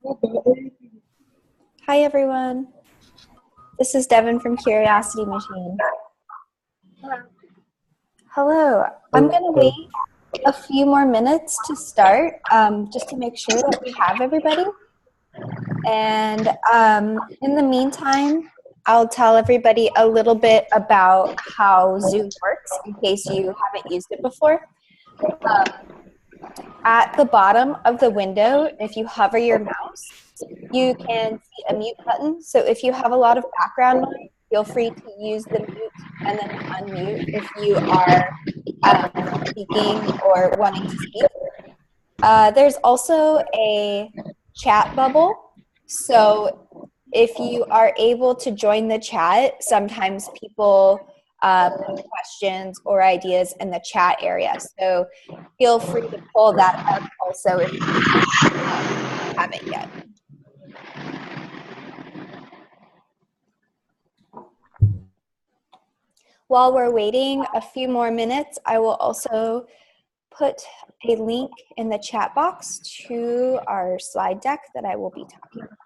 Hi everyone, this is Devin from Curiosity Machine. Hello, I'm going to wait a few more minutes to start just to make sure that we have everybody. And in the meantime, I'll tell everybody a little bit about how Zoom works in case you haven't used it before. At the bottom of the window, if you hover your mouse, you can see a mute button. So if you have a lot of background noise, feel free to use the mute and then unmute if you are speaking or wanting to speak. There's also a chat bubble. So if you are able to join the chat, sometimes people put questions or ideas in the chat area. So feel free to pull that up also if you haven't yet. While we're waiting a few more minutes, I will also put a link in the chat box to our slide deck that I will be talking about.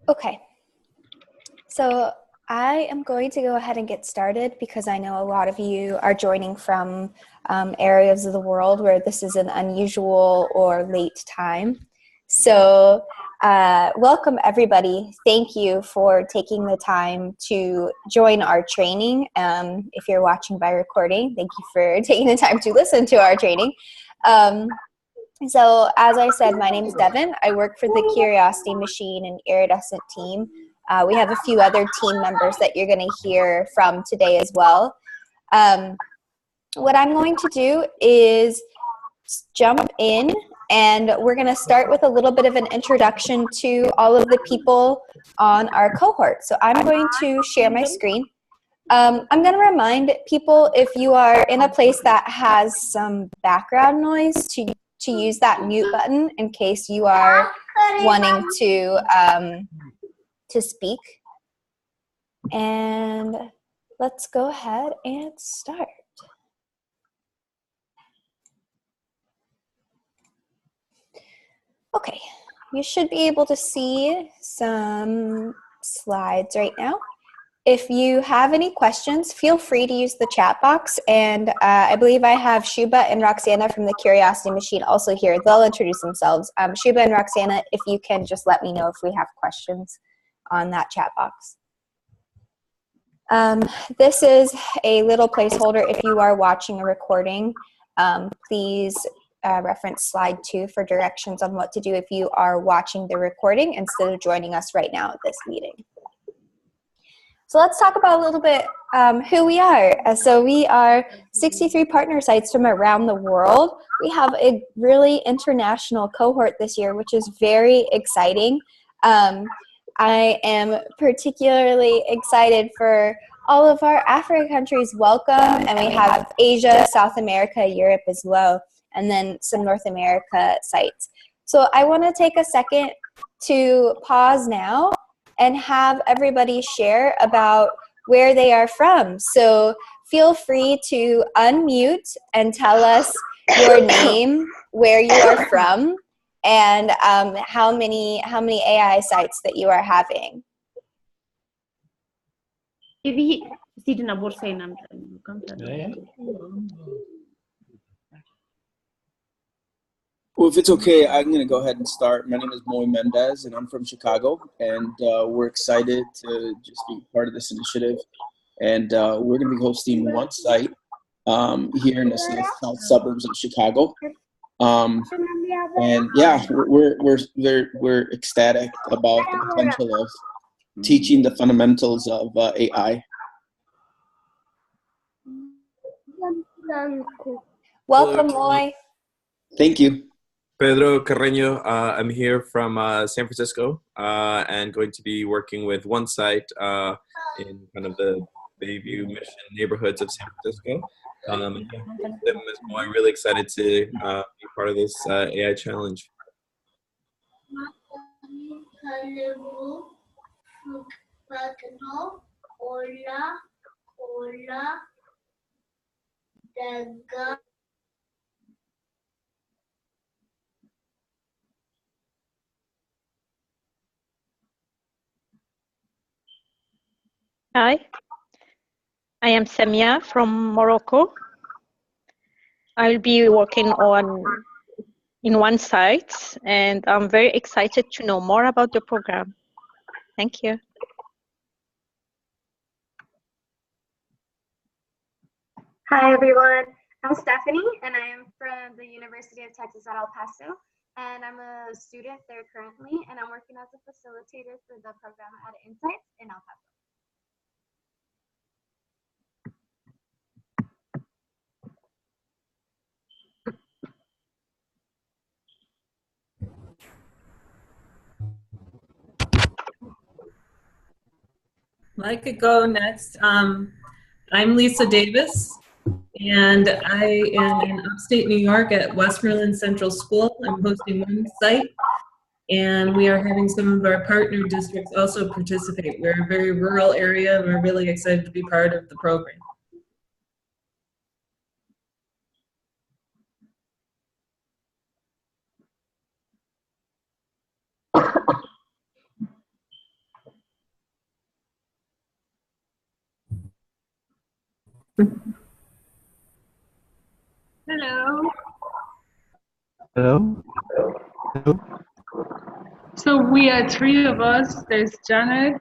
Okay, so I am going to go ahead and get started because I know a lot of you are joining from areas of the world where this is an unusual or late time. So welcome everybody. Thank you for taking the time to join our training. If you're watching by recording, thank you for taking the time to listen to our training. So as I said, my name is Devin. I work for the Curiosity Machine and Iridescent team. We have a few other team members that you're going to hear from today as well. What I'm going to do is jump in, and we're going to start with a little bit of an introduction to all of the people on our cohort. So I'm going to share my screen. I'm going to remind people, if you are in a place that has some background noise, to use that mute button in case you are wanting to speak. And let's go ahead and start. Okay, you should be able to see some slides right now. If you have any questions, feel free to use the chat box. And I believe I have Shuba and Roxana from the Curiosity Machine also here. They'll introduce themselves. Shuba and Roxana, if you can just let me know if we have questions on that chat box. This is a little placeholder if you are watching a recording. Please reference slide 2 for directions on what to do if you are watching the recording instead of joining us right now at this meeting. So let's talk about a little bit who we are. So we are 63 partner sites from around the world. We have a really international cohort this year, which is very exciting. I am particularly excited for all of our African countries. Welcome, and we have Asia, South America, Europe as well, and then some North America sites. So I want to take a second to pause now and have everybody share about where they are from. So feel free to unmute and tell us your name, where you are from, and how many AI sites that you are having. Well, if it's okay, I'm going to go ahead and start. My name is Moy Mendez, and I'm from Chicago, and we're excited to just be part of this initiative. And we're going to be hosting one site here in the south suburbs of Chicago. And yeah, we're ecstatic about the potential of teaching the fundamentals of AI. Welcome, Moy. Thank you. Pedro Carreño. I'm here from San Francisco and going to be working with one site in kind of the Bayview Mission neighborhoods of San Francisco. I'm really excited to be part of this AI challenge. Hi, I am Samia from Morocco. I'll be working in one site, and I'm very excited to know more about the program. Thank you. Hi everyone, I'm Stephanie and I am from the University of Texas at El Paso, and I'm a student there currently, and I'm working as a facilitator for the program at Insights in El Paso. I could go next. I'm Lisa Davis, and I am in upstate New York at Westmoreland Central School. I'm hosting one site, and we are having some of our partner districts also participate. We're a very rural area, and we're really excited to be part of the program. Hello. Hello? Hello? So we are three of us. There's Janet.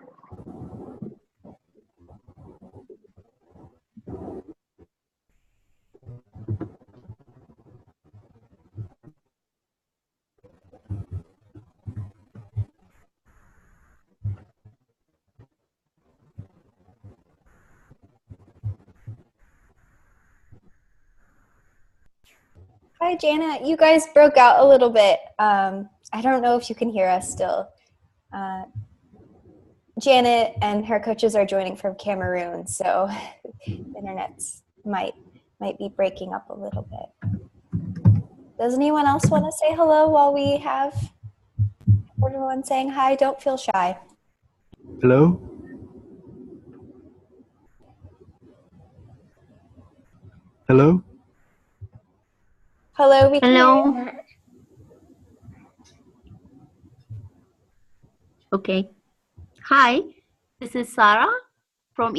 Hi, Janet. You guys broke out a little bit. I don't know if you can hear us still. Janet and her coaches are joining from Cameroon, so the internet's might be breaking up a little bit. Does anyone else want to say hello while we have everyone saying hi? Don't feel shy. Hello? Hello? Hello, we can Hello. hear you. Okay. Hi, this is Sarah from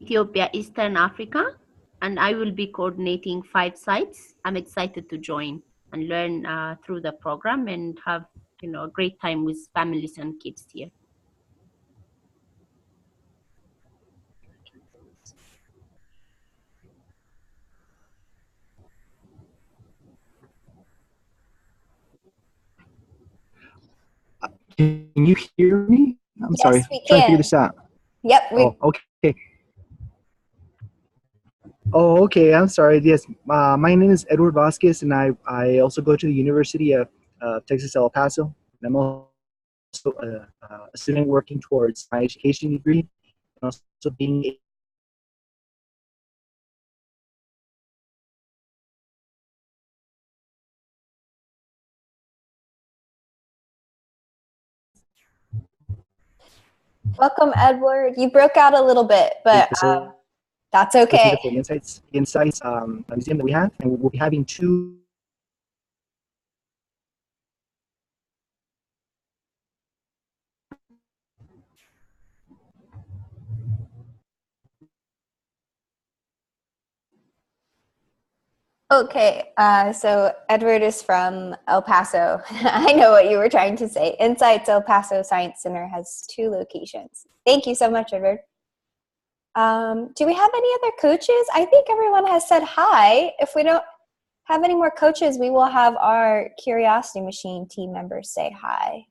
Ethiopia, Eastern Africa, and I will be coordinating 5 sites. I'm excited to join and learn through the program and have a great time with families and kids here. Can you hear me? I'm Yes, sorry. we Trying to figure can. this out. Yep. Oh, okay. Oh, okay. I'm sorry. Yes, my name is Edward Vasquez, and I also go to the University of Texas El Paso. I'm also a student working towards my education degree, and also being Welcome, Edward. You broke out a little bit, but that's okay. for the insights museum that we have, and we'll be having 2. Okay, so Edward is from El Paso. I know what you were trying to say. Insights El Paso Science Center has 2 locations. Thank you so much, Edward. Do we have any other coaches? I think everyone has said hi. If we don't have any more coaches, we will have our Curiosity Machine team members say hi.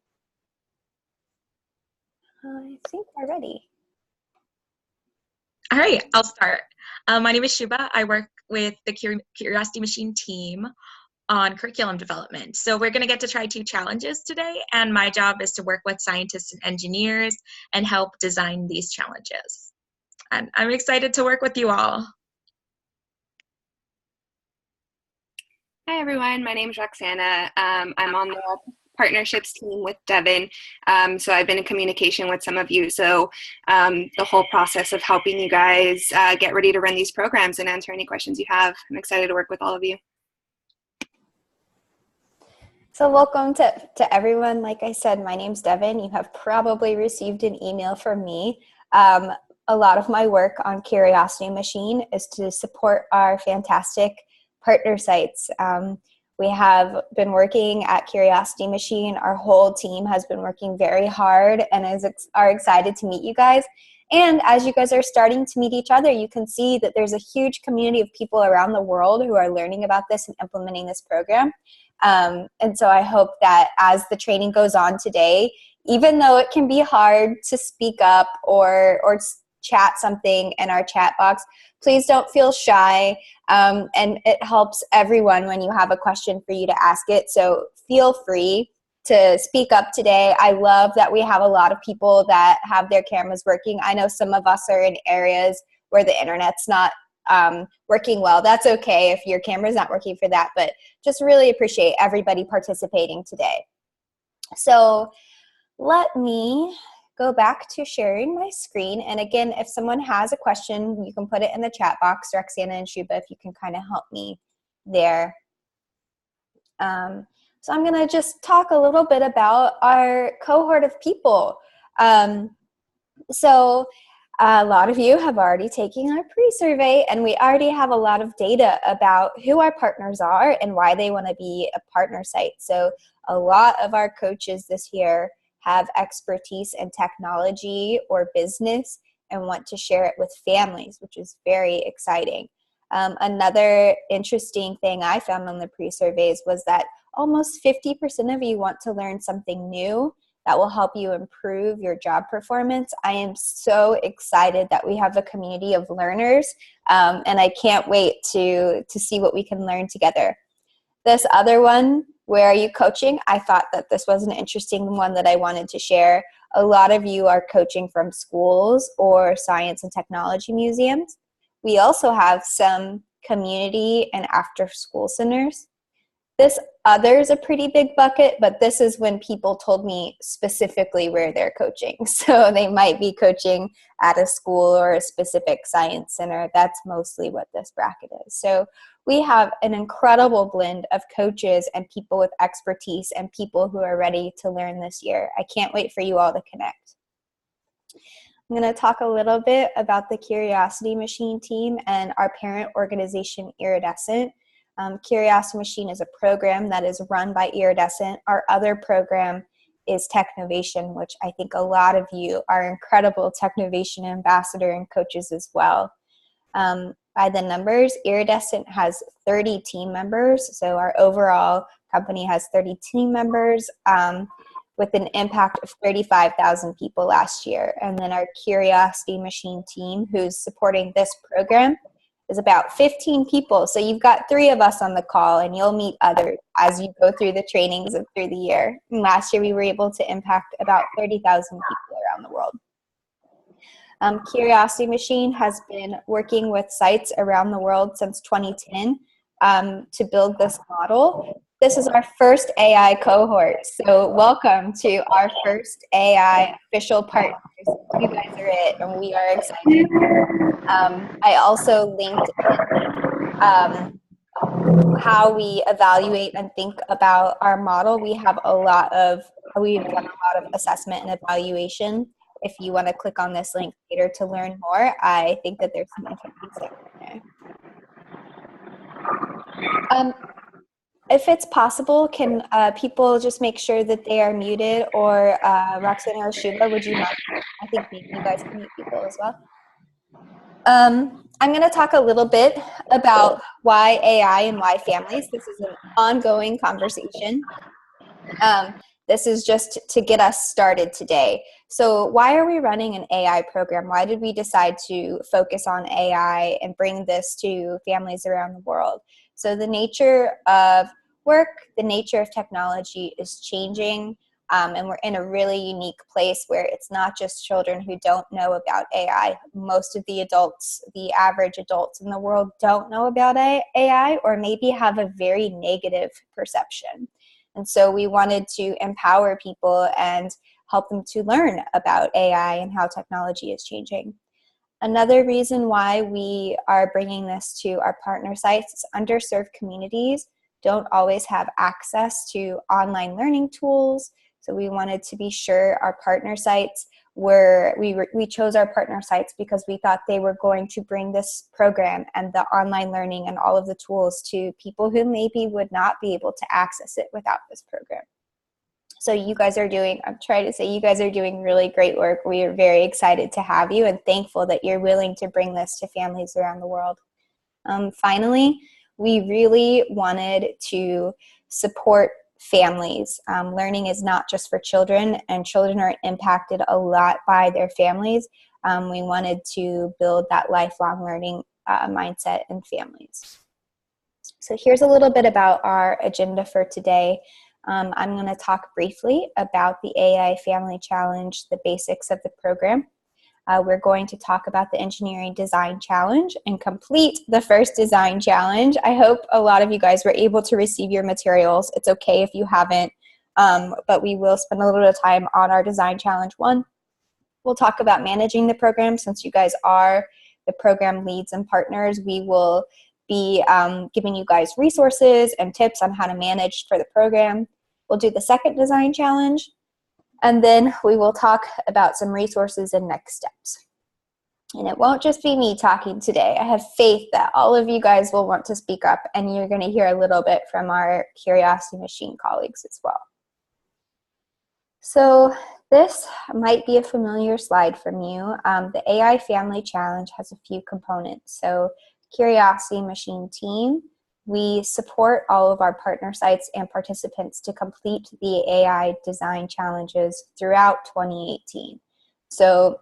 I think we're ready. All right, I'll start. My name is Shuba. I work with the Curiosity Machine team. on curriculum development. So we're going to get to try 2 challenges today, and my job is to work with scientists and engineers and help design these challenges. And I'm excited to work with you all. Hi everyone, my name is Roxana. I'm on the partnerships team with Devin. So I've been in communication with some of you. So the whole process of helping you guys get ready to run these programs and answer any questions you have. I'm excited to work with all of you. So welcome to everyone. Like I said, my name's Devin. You have probably received an email from me. A lot of my work on Curiosity Machine is to support our fantastic partner sites. We have been working at Curiosity Machine. Our whole team has been working very hard and are excited to meet you guys. And as you guys are starting to meet each other, you can see that there's a huge community of people around the world who are learning about this and implementing this program. And so I hope that as the training goes on today, even though it can be hard to speak up or chat something in our chat box, please don't feel shy. And it helps everyone when you have a question for you to ask it. So feel free to speak up today. I love that we have a lot of people that have their cameras working. I know some of us are in areas where the internet's not working well. That's okay if your camera's not working for that, but just really appreciate everybody participating today. So let me go back to sharing my screen. And again, if someone has a question, you can put it in the chat box. Roxana and Shuba, if you can kind of help me there. So I'm going to just talk a little bit about our cohort of people. So a lot of you have already taken our pre-survey, and we already have a lot of data about who our partners are and why they want to be a partner site. So a lot of our coaches this year have expertise in technology or business and want to share it with families, which is very exciting. Another interesting thing I found on the pre-surveys was that almost 50% of you want to learn something new that will help you improve your job performance. I am so excited that we have a community of learners, and I can't wait to see what we can learn together. This other one, where are you coaching? I thought that this was an interesting one that I wanted to share. A lot of you are coaching from schools or science and technology museums. We also have some community and after-school centers. This other is a pretty big bucket, but this is when people told me specifically where they're coaching. So they might be coaching at a school or a specific science center. That's mostly what this bracket is. So we have an incredible blend of coaches and people with expertise and people who are ready to learn this year. I can't wait for you all to connect. I'm going to talk a little bit about the Curiosity Machine team and our parent organization, Iridescent. Curiosity Machine is a program that is run by Iridescent. Our other program is Technovation, which I think a lot of you are incredible Technovation ambassador and coaches as well. By the numbers, Iridescent has 30 team members. So our overall company has 30 team members with an impact of 35,000 people last year. And then our Curiosity Machine team, who's supporting this program, is about 15 people. So you've got 3 of us on the call, and you'll meet others as you go through the trainings and through the year. And last year, we were able to impact about 30,000 people around the world. Curiosity Machine has been working with sites around the world since 2010 to build this model. This is our first AI cohort. So welcome to our first AI official partners. You guys are it, and we are excited. I also linked how we evaluate and think about our model. We've done a lot of assessment and evaluation. If you want to click on this link later to learn more, I think that there's some interesting stuff in there. If it's possible, can people just make sure that they are muted, or Roxana or Shuba, would you mind? I think maybe you guys can mute people as well. I'm going to talk a little bit about why AI and why families. This is an ongoing conversation. This is just to get us started today. So why are we running an AI program? Why did we decide to focus on AI and bring this to families around the world? So the nature of work. The nature of technology is changing, and we're in a really unique place where it's not just children who don't know about AI. Most of the adults, the average adults in the world, don't know about AI, or maybe have a very negative perception. And so we wanted to empower people and help them to learn about AI and how technology is changing. Another reason why we are bringing this to our partner sites is underserved communities don't always have access to online learning tools. So we wanted to be sure our partner sites we chose our partner sites because we thought they were going to bring this program and the online learning and all of the tools to people who maybe would not be able to access it without this program. So you guys are doing, I'm trying to say, you guys are doing really great work. We are very excited to have you and thankful that you're willing to bring this to families around the world. Finally, we really wanted to support families. Learning is not just for children, and children are impacted a lot by their families. We wanted to build that lifelong learning mindset in families. So here's a little bit about our agenda for today. I'm going to talk briefly about the AI Family Challenge, the basics of the program. We're going to talk about the Engineering Design Challenge and complete the first design challenge. I hope a lot of you guys were able to receive your materials. It's okay if you haven't, but we will spend a little bit of time on our Design Challenge 1. We'll talk about managing the program. Since you guys are the program leads and partners, we will be giving you guys resources and tips on how to manage for the program. We'll do the second design challenge, and then we will talk about some resources and next steps. And it won't just be me talking today. I have faith that all of you guys will want to speak up, and you're going to hear a little bit from our Curiosity Machine colleagues as well. So this might be a familiar slide from you. The AI Family Challenge has a few components. So Curiosity Machine team, we support all of our partner sites and participants to complete the AI design challenges throughout 2018. So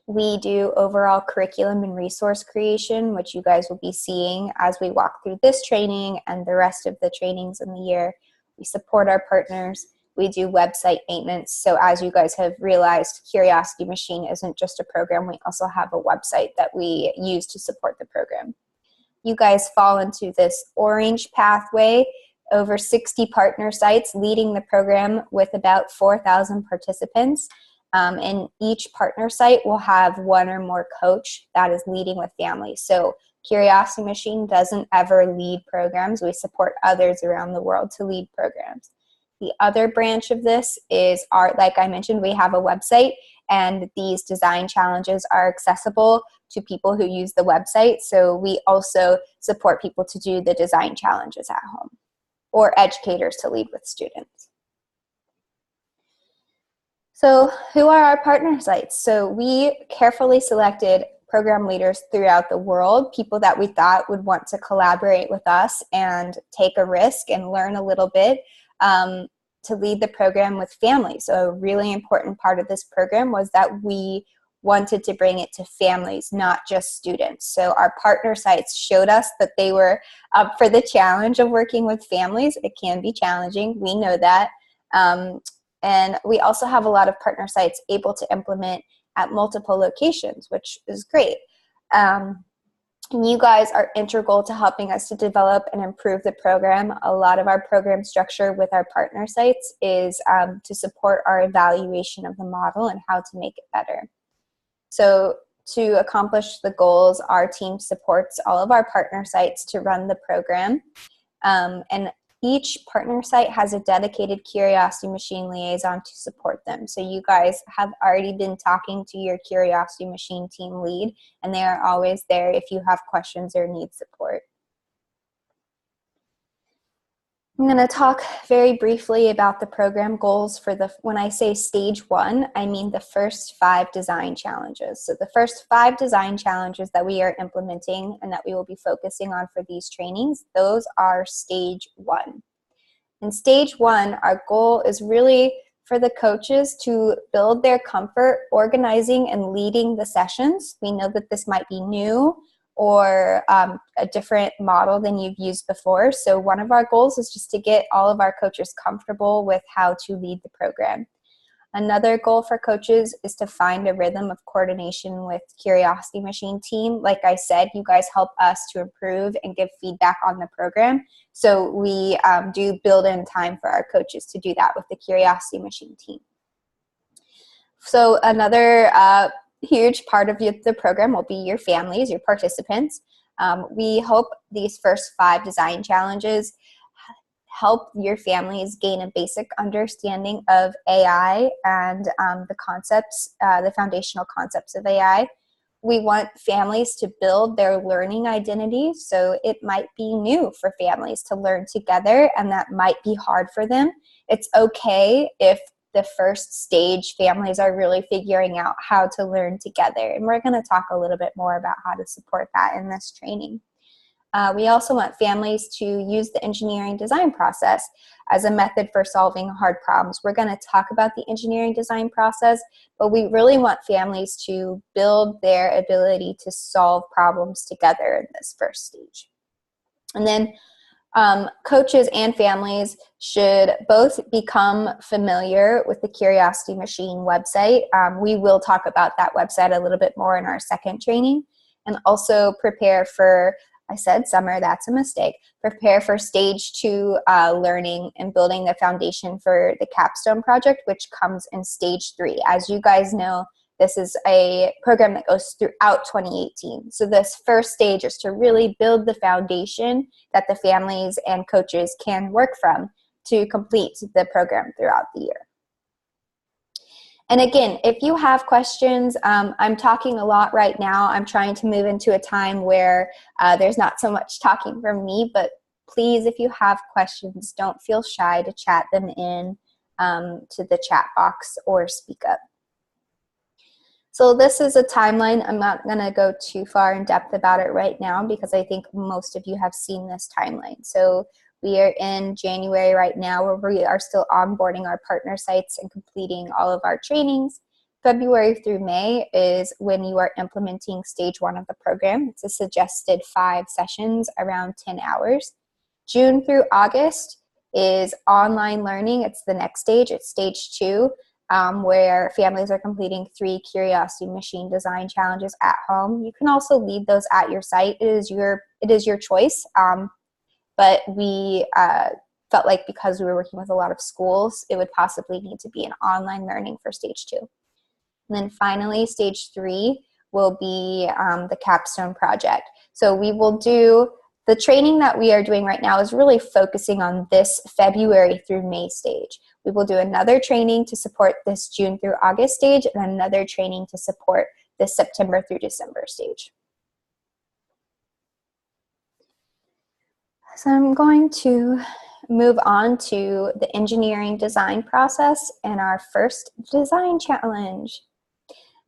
we do overall curriculum and resource creation, which you guys will be seeing as we walk through this training and the rest of the trainings in the year. We support our partners. We do website maintenance. So as you guys have realized, Curiosity Machine isn't just a program. We also have a website that we use to support the program. You guys fall into this orange pathway, over 60 partner sites leading the program with about 4,000 participants. And each partner site will have one or more coach that is leading with families. So Curiosity Machine doesn't ever lead programs. We support others around the world to lead programs. The other branch of this is like I mentioned, we have a website, and these design challenges are accessible to people who use the website. So we also support people to do the design challenges at home, or educators to lead with students. So who are our partner sites? So we carefully selected program leaders throughout the world, people that we thought would want to collaborate with us and take a risk and learn a little bit to lead the program with families. So a really important part of this program was that we wanted to bring it to families, not just students. So our partner sites showed us that they were up for the challenge of working with families. It can be challenging, we know that. And we also have a lot of partner sites able to implement at multiple locations, which is great. And you guys are integral to helping us to develop and improve the program. A lot of our program structure with our partner sites is to support our evaluation of the model and how to make it better. So to accomplish the goals, our team supports all of our partner sites to run the program. And each partner site has a dedicated Curiosity Machine liaison to support them. So you guys have already been talking to your Curiosity Machine team lead, and they are always there if you have questions or need support. I'm going to talk very briefly about the program goals for when I say stage 1, I mean the first 5 design challenges. So the first 5 design challenges that we are implementing and that we will be focusing on for these trainings, those are stage 1. In stage 1, our goal is really for the coaches to build their comfort organizing and leading the sessions. We know that this might be new or a different model than you've used before. So one of our goals is just to get all of our coaches comfortable with how to lead the program. Another goal for coaches is to find a rhythm of coordination with Curiosity Machine team. Like I said, you guys help us to improve and give feedback on the program. So we do build in time for our coaches to do that with the Curiosity Machine team. So another huge part of the program will be your families, your participants. We hope these first 5 design challenges help your families gain a basic understanding of AI and the concepts, the foundational concepts of AI. We want families to build their learning identity, so it might be new for families to learn together, and that might be hard for them. It's okay if the first stage families are really figuring out how to learn together, and we're going to talk a little bit more about how to support that in this training. We also want families to use the engineering design process as a method for solving hard problems. We're going to talk about the engineering design process, but we really want families to build their ability to solve problems together in this first stage. And then coaches and families should both become familiar with the Curiosity Machine website. We will talk about that website a little bit more in our second training, and also prepare for, I said summer, that's a mistake. Prepare for stage 2 learning and building the foundation for the capstone project, which comes in stage 3. As you guys know, this is a program that goes throughout 2018. So this first stage is to really build the foundation that the families and coaches can work from to complete the program throughout the year. And again, if you have questions, I'm talking a lot right now. I'm trying to move into a time where there's not so much talking from me, but please, if you have questions, don't feel shy to chat them in to the chat box or speak up. So this is a timeline. I'm not going to go too far in depth about it right now because I think most of you have seen this timeline. So we are in January right now, where we are still onboarding our partner sites and completing all of our trainings. February through May is when you are implementing stage 1 of the program. It's a suggested 5 sessions around 10 hours. June through August is online learning. It's the next stage. It's stage 2, where families are completing 3 Curiosity Machine design challenges at home. You can also lead those at your site. It is your choice. But we felt like because we were working with a lot of schools, it would possibly need to be an online learning for stage 2. And then finally, stage 3 will be the capstone project. So we will do, the training that we are doing right now is really focusing on this February through May stage. We will do another training to support this June through August stage, and another training to support this September through December stage. So I'm going to move on to the engineering design process and our first design challenge.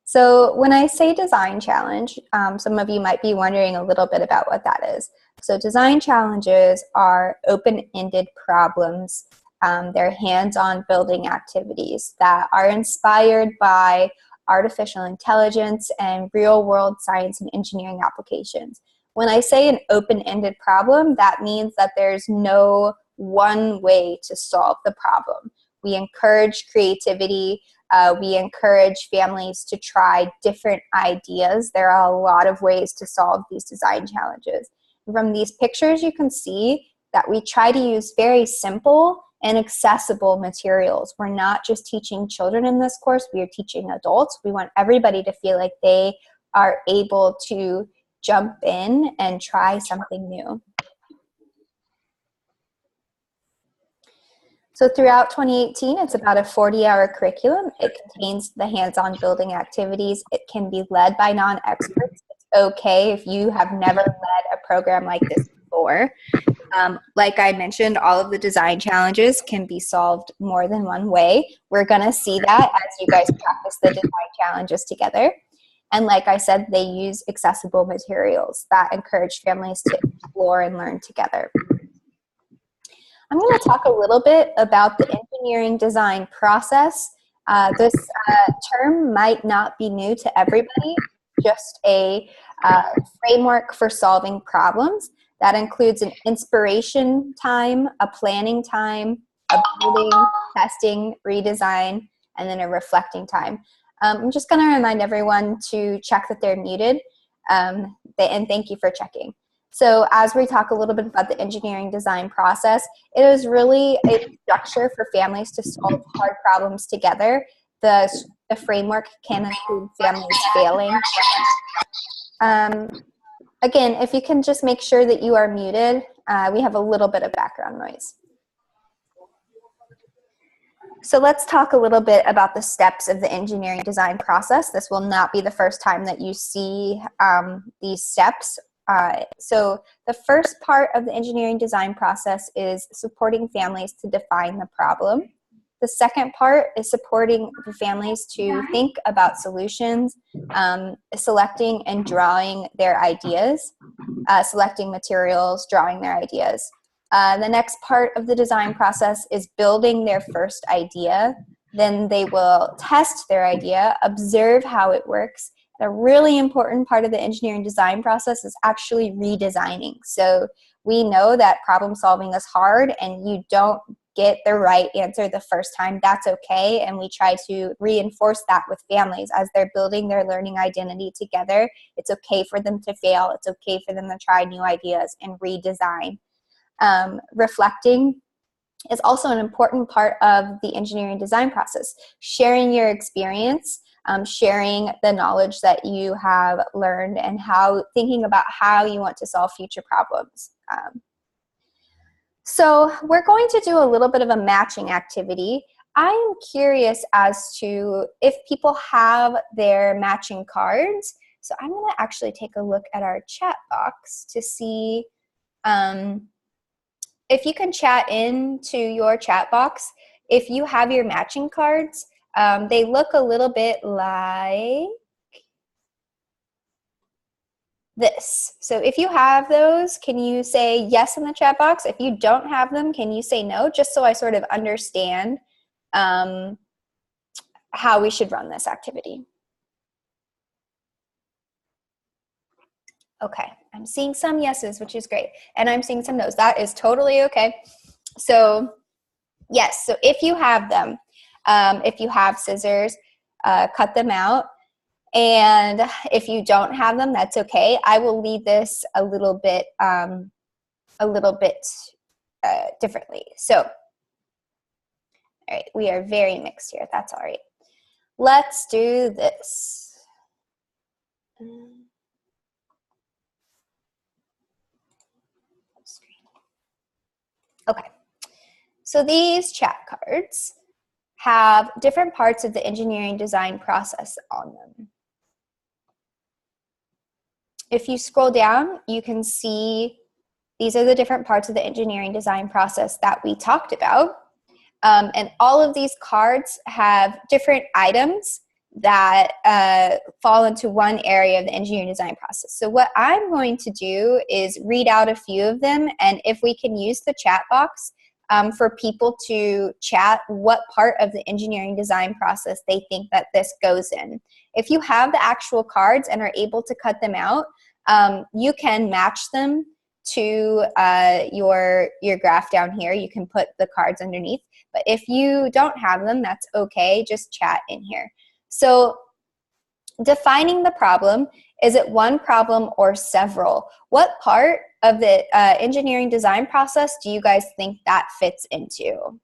So when I say design challenge, some of you might be wondering a little bit about what that is. So design challenges are open-ended problems. They're hands-on building activities that are inspired by artificial intelligence and real-world science and engineering applications. When I say an open-ended problem, that means that there's no one way to solve the problem. We encourage creativity. We encourage families to try different ideas. There are a lot of ways to solve these design challenges. From these pictures, you can see that we try to use very simple and accessible materials. We're not just teaching children in this course, we are teaching adults. We want everybody to feel like they are able to jump in and try something new. So throughout 2018, it's about a 40-hour curriculum. It contains the hands-on building activities. It can be led by non-experts. It's okay if you have never led a program like this before. Like I mentioned, all of the design challenges can be solved more than one way. We're gonna see that as you guys practice the design challenges together. And like I said, they use accessible materials that encourage families to explore and learn together. I'm going to talk a little bit about the engineering design process. This term might not be new to everybody. just a framework for solving problems. That includes an inspiration time, a planning time, a building, testing, redesign, and then a reflecting time. I'm just going to remind everyone to check that they're muted, and thank you for checking. So as we talk a little bit about the engineering design process, it is really a structure for families to solve hard problems together. The framework can include families failing. Again, if you can just make sure that you are muted, we have a little bit of background noise. So let's talk a little bit about the steps of the engineering design process. This will not be the first time that you see these steps. So the first part of the engineering design process is supporting families to define the problem. The second part is supporting the families to think about solutions, selecting and drawing their ideas, selecting materials, drawing their ideas. The next part of the design process is building their first idea. Then they will test their idea, observe how it works. A really important part of the engineering design process is actually redesigning. So we know that problem solving is hard and you don't get the right answer the first time. That's okay. And we try to reinforce that with families as they're building their learning identity together. It's okay for them to fail. It's okay for them to try new ideas and redesign. Reflecting is also an important part of the engineering design process. Sharing your experience, sharing the knowledge that you have learned, and thinking about how you want to solve future problems. So we're going to do a little bit of a matching activity. I am curious as to if people have their matching cards. So I'm going to actually take a look at our chat box to see if you can chat into your chat box. If you have your matching cards, they look a little bit like this. So if you have those, can you say yes in the chat box? If you don't have them, can you say no? Just so I sort of understand how we should run this activity. Okay, I'm seeing some yeses, which is great. And I'm seeing some no's. That is totally okay. So yes, so if you have them, if you have scissors, cut them out. And if you don't have them, that's okay. I will lead this a little bit differently. So, all right, we are very mixed here. That's all right. Let's do this. Okay, so these chat cards have different parts of the engineering design process on them. If you scroll down, you can see these are the different parts of the engineering design process that we talked about. And all of these cards have different items that fall into one area of the engineering design process. So what I'm going to do is read out a few of them, and if we can use the chat box for people to chat what part of the engineering design process they think that this goes in. If you have the actual cards and are able to cut them out, you can match them to your graph down here. You can put the cards underneath. But if you don't have them, that's okay. Just chat in here. So defining the problem, is it one problem or several? What part of the engineering design process do you guys think that fits into?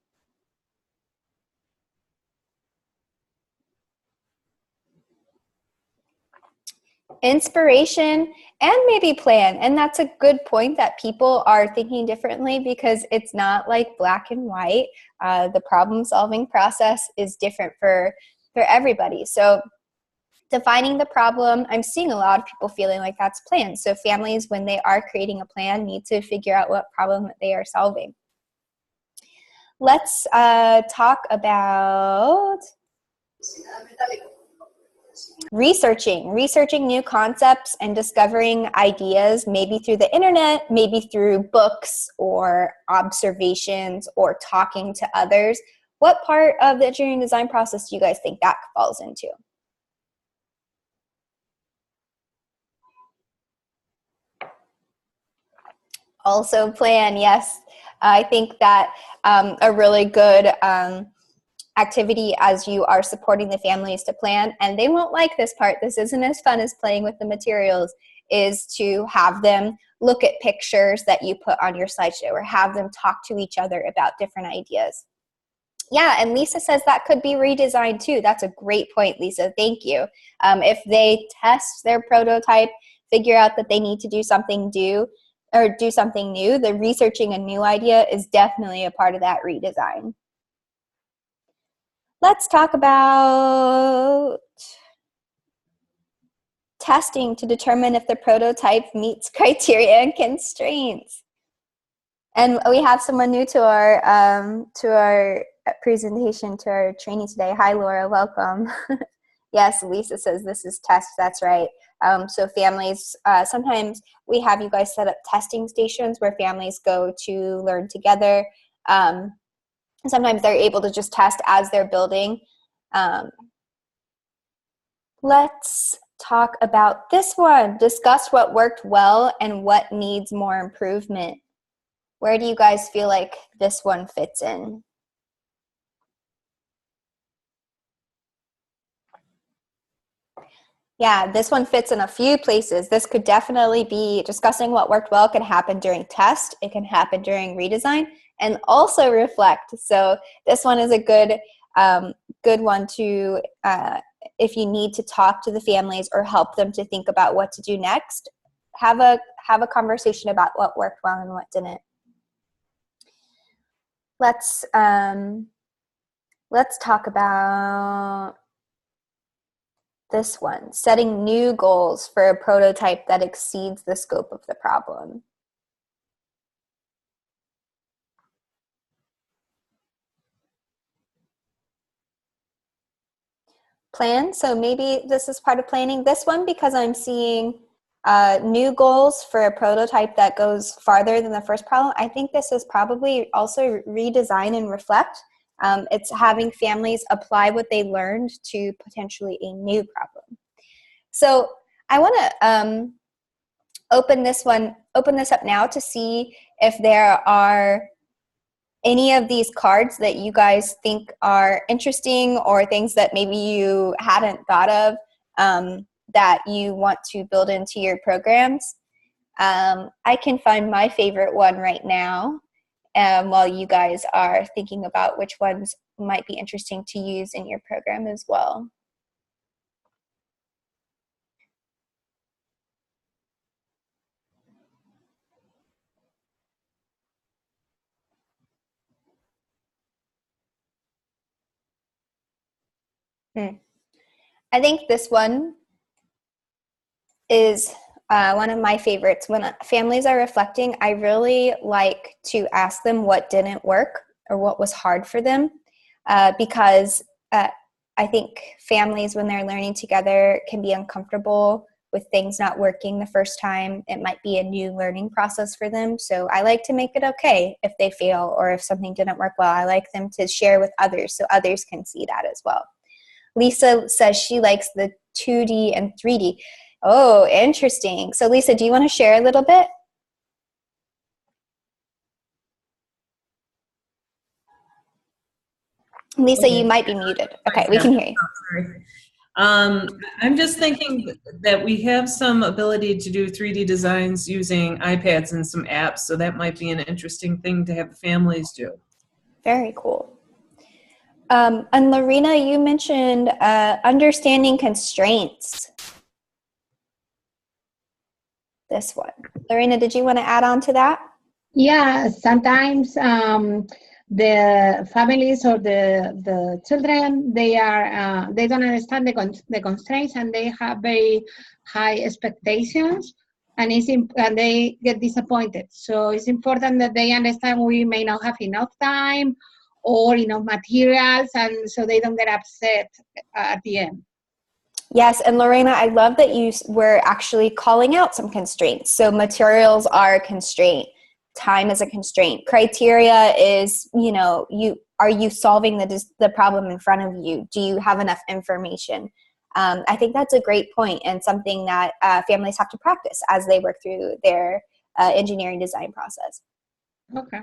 Inspiration and maybe plan. And that's a good point that people are thinking differently because it's not like black and white. The problem solving process is different for everybody. So defining the problem, I'm seeing a lot of people feeling like that's plan. So families, when they are creating a plan, need to figure out what problem that they are solving. Let's talk about researching new concepts and discovering ideas, maybe through the internet, maybe through books or observations or talking to others. What part of the engineering design process do you guys think that falls into? Also plan, yes. I think that a really good activity as you are supporting the families to plan, and they won't like this part, this isn't as fun as playing with the materials, is to have them look at pictures that you put on your slideshow or have them talk to each other about different ideas. Yeah, and Lisa says that could be redesigned too. That's a great point, Lisa. Thank you. If they test their prototype, figure out that they need to do something new, the researching a new idea is definitely a part of that redesign. Let's talk about testing to determine if the prototype meets criteria and constraints. And we have someone new to our presentation, to our training today. Hi, Laura, welcome. Yes, Lisa says this is test, that's right. So families, sometimes we have you guys set up testing stations where families go to learn together. Sometimes they're able to just test as they're building. Let's talk about this one. Discuss what worked well and what needs more improvement. Where do you guys feel like this one fits in? Yeah, this one fits in a few places. This could definitely be discussing what worked well. It can happen during test. It can happen during redesign and also reflect. So this one is a good one to, if you need to talk to the families or help them to think about what to do next, have a conversation about what worked well and what didn't. Let's talk about this one, setting new goals for a prototype that exceeds the scope of the problem. Plan, so maybe this is part of planning. This one, because I'm seeing new goals for a prototype that goes farther than the first problem, I think this is probably also redesign and reflect. It's having families apply what they learned to potentially a new problem. So I want to open this up now to see if there are any of these cards that you guys think are interesting or things that maybe you hadn't thought of that you want to build into your programs. I can find my favorite one right now. While you guys are thinking about which ones might be interesting to use in your program as well. I think this one is one of my favorites. When families are reflecting, I really like to ask them what didn't work or what was hard for them, because I think families, when they're learning together, can be uncomfortable with things not working the first time. It might be a new learning process for them. So I like to make it okay if they fail or if something didn't work well. I like them to share with others so others can see that as well. Lisa says she likes the 2D and 3D. Oh, interesting. So Lisa, do you want to share a little bit? Lisa, you might be muted. Okay, we can hear you. Sorry. I'm just thinking that we have some ability to do 3D designs using iPads and some apps, so that might be an interesting thing to have the families do. Very cool. And Lorena, you mentioned understanding constraints. This one. Lorena, did you want to add on to that? Yeah, sometimes the families or the children, they don't understand the constraints and they have very high expectations and they get disappointed. So it's important that they understand we may not have enough time or enough materials, and so they don't get upset at the end. Yes, and Lorena, I love that you were actually calling out some constraints. So materials are a constraint. Time is a constraint. Criteria is, are you solving the problem in front of you? Do you have enough information? I think that's a great point and something that families have to practice as they work through their engineering design process. Okay.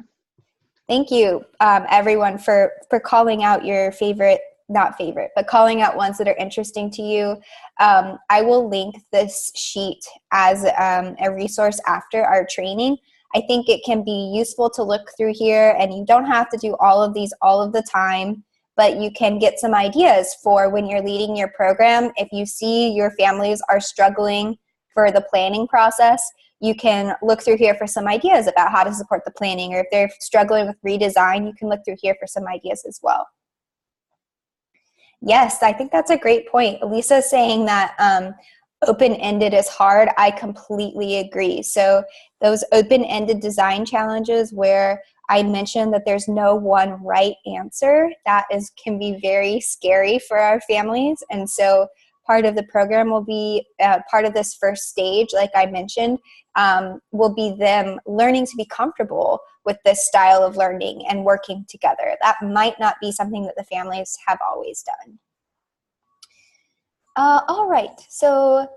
Thank you, everyone, for calling out your favorite, not favorite, but calling out ones that are interesting to you. I will link this sheet as a resource after our training. I think it can be useful to look through here, and you don't have to do all of these all of the time, but you can get some ideas for when you're leading your program. If you see your families are struggling for the planning process, you can look through here for some ideas about how to support the planning, or if they're struggling with redesign, you can look through here for some ideas as well. Yes, I think that's a great point. Lisa's saying that open-ended is hard. I completely agree. So those open-ended design challenges where I mentioned that there's no one right answer, that can be very scary for our families. And so part of the program will be, part of this first stage, like I mentioned, will be them learning to be comfortable with this style of learning and working together. That might not be something that the families have always done. All right, so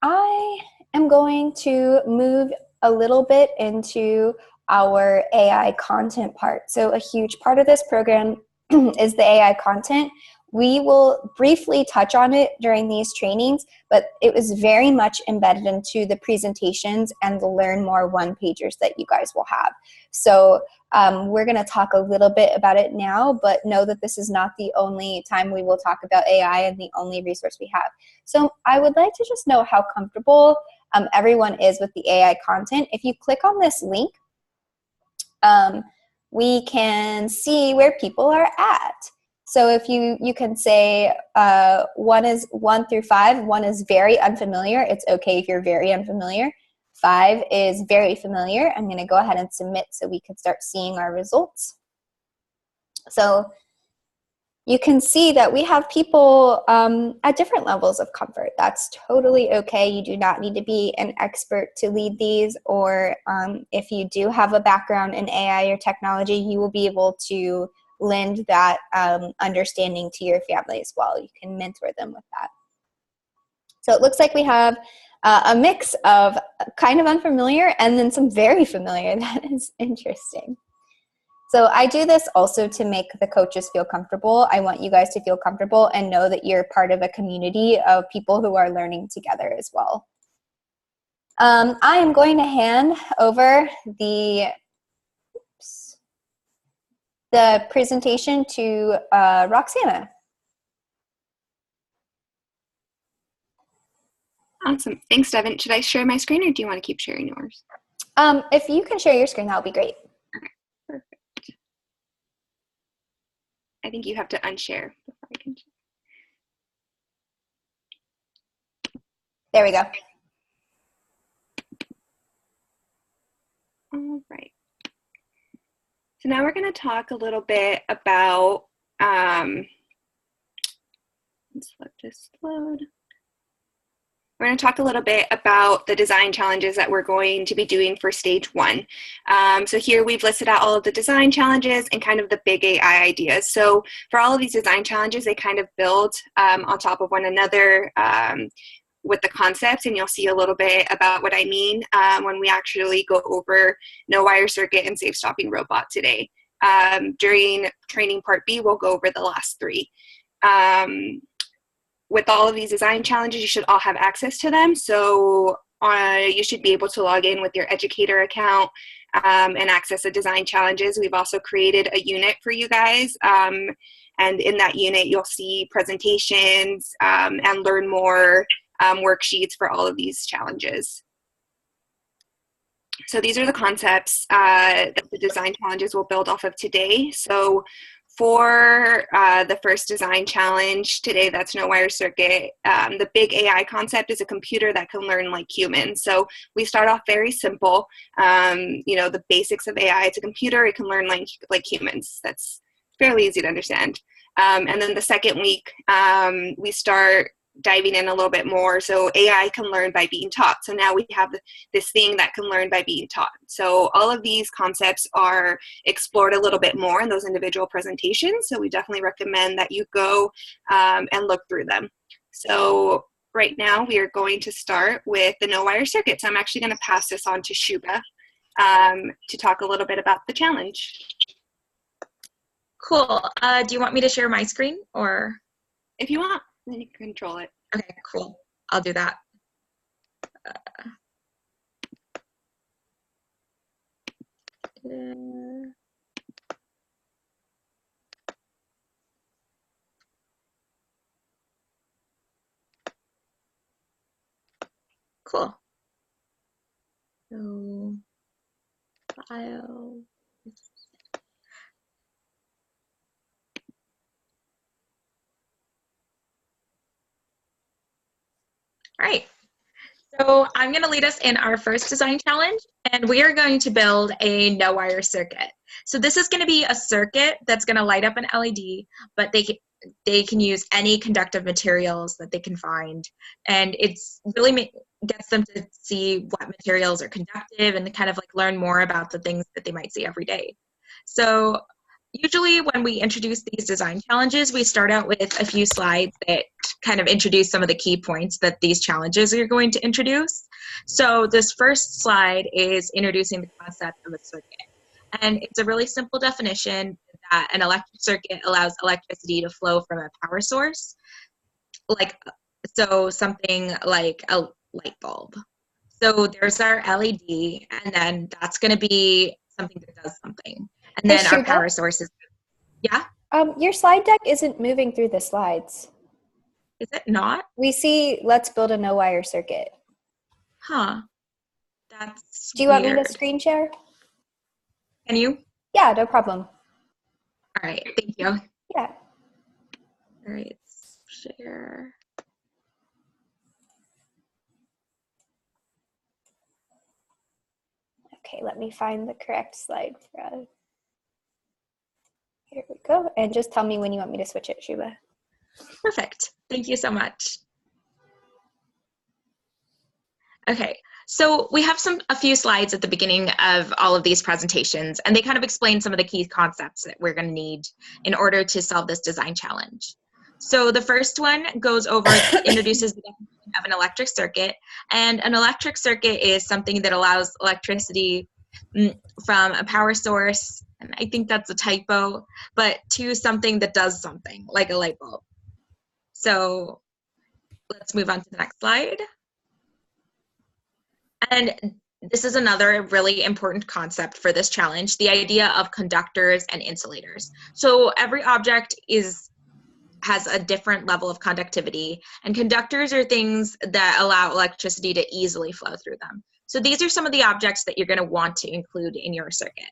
I am going to move a little bit into our AI content part. So a huge part of this program is the AI content. We will briefly touch on it during these trainings, but it was very much embedded into the presentations and the Learn More one-pagers that you guys will have. So we're going to talk a little bit about it now, but know that this is not the only time we will talk about AI and the only resource we have. So I would like to just know how comfortable everyone is with the AI content. If you click on this link, we can see where people are at. So if you can say 1 through 5, 1 is very unfamiliar. It's okay if you're very unfamiliar. 5 is very familiar. I'm going to go ahead and submit so we can start seeing our results. So you can see that we have people at different levels of comfort. That's totally okay. You do not need to be an expert to lead these, or if you do have a background in AI or technology, you will be able to lend that understanding to your family as well. You can mentor them with that. So it looks like we have a mix of kind of unfamiliar and then some very familiar. That is interesting. So I do this also to make the coaches feel comfortable. I want you guys to feel comfortable and know that you're part of a community of people who are learning together as well. I am going to hand over the presentation to Roxana. Awesome. Thanks, Devin. Should I share my screen or do you want to keep sharing yours? If you can share your screen, that would be great. Okay, perfect. I think you have to unshare before I can share. There we go. All right. So now we're going to talk a little bit about, let's let this load. We're going to talk a little bit about the design challenges that we're going to be doing for stage 1. So here we've listed out all of the design challenges and kind of the big AI ideas. So for all of these design challenges, they kind of build on top of one another with the concepts, and you'll see a little bit about what I mean when we actually go over no wire circuit and safe stopping robot today. During training part B, we'll go over the last 3. With all of these design challenges, you should all have access to them. So you should be able to log in with your educator account and access the design challenges. We've also created a unit for you guys. And in that unit, you'll see presentations and learn more worksheets for all of these challenges. So these are the concepts that the design challenges will build off of today. So for the first design challenge today, that's no wire circuit, the big AI concept is a computer that can learn like humans. So we start off very simple, you know, the basics of AI. It's a computer, it can learn like humans. That's fairly easy to understand. And then the second week, we start diving in a little bit more. So AI can learn by being taught. So now we have this thing that can learn by being taught. So all of these concepts are explored a little bit more in those individual presentations. So we definitely recommend that you go and look through them. So right now we are going to start with the no-wire circuit. So I'm actually going to pass this on to Shuba to talk a little bit about the challenge. Cool. Do you want me to share my screen, or? If you want, then you can control it. Okay, cool. I'll do that. Cool. So, file. All right. So I'm going to lead us in our first design challenge, and we are going to build a no-wire circuit. So this is going to be a circuit that's going to light up an LED, but they can use any conductive materials that they can find, and it's really gets them to see what materials are conductive and kind of like learn more about the things that they might see every day. So usually when we introduce these design challenges, we start out with a few slides that kind of introduce some of the key points that these challenges are going to introduce. So this first slide is introducing the concept of a circuit. And it's a really simple definition that an electric circuit allows electricity to flow from a power source, so something like a light bulb. So there's our LED, and then that's going to be something that does something. And then our power source is, yeah? Your slide deck isn't moving through the slides. Is it not? We see, let's build a no-wire circuit. Huh. That's Do you want weird. me to screen share? Can you? Yeah, no problem. All right, thank you. Yeah. All right, share. Okay, let me find the correct slide for us. Here we go. And just tell me when you want me to switch it, Shuba. Perfect. Thank you so much. Okay, so we have a few slides at the beginning of all of these presentations, and they kind of explain some of the key concepts that we're going to need in order to solve this design challenge. So the first one goes over, introduces the definition of an electric circuit, and an electric circuit is something that allows electricity from a power source, and I think that's a typo, but to something that does something, like a light bulb. So let's move on to the next slide. And this is another really important concept for this challenge, the idea of conductors and insulators. So every object has a different level of conductivity, and conductors are things that allow electricity to easily flow through them. So these are some of the objects that you're going to want to include in your circuit.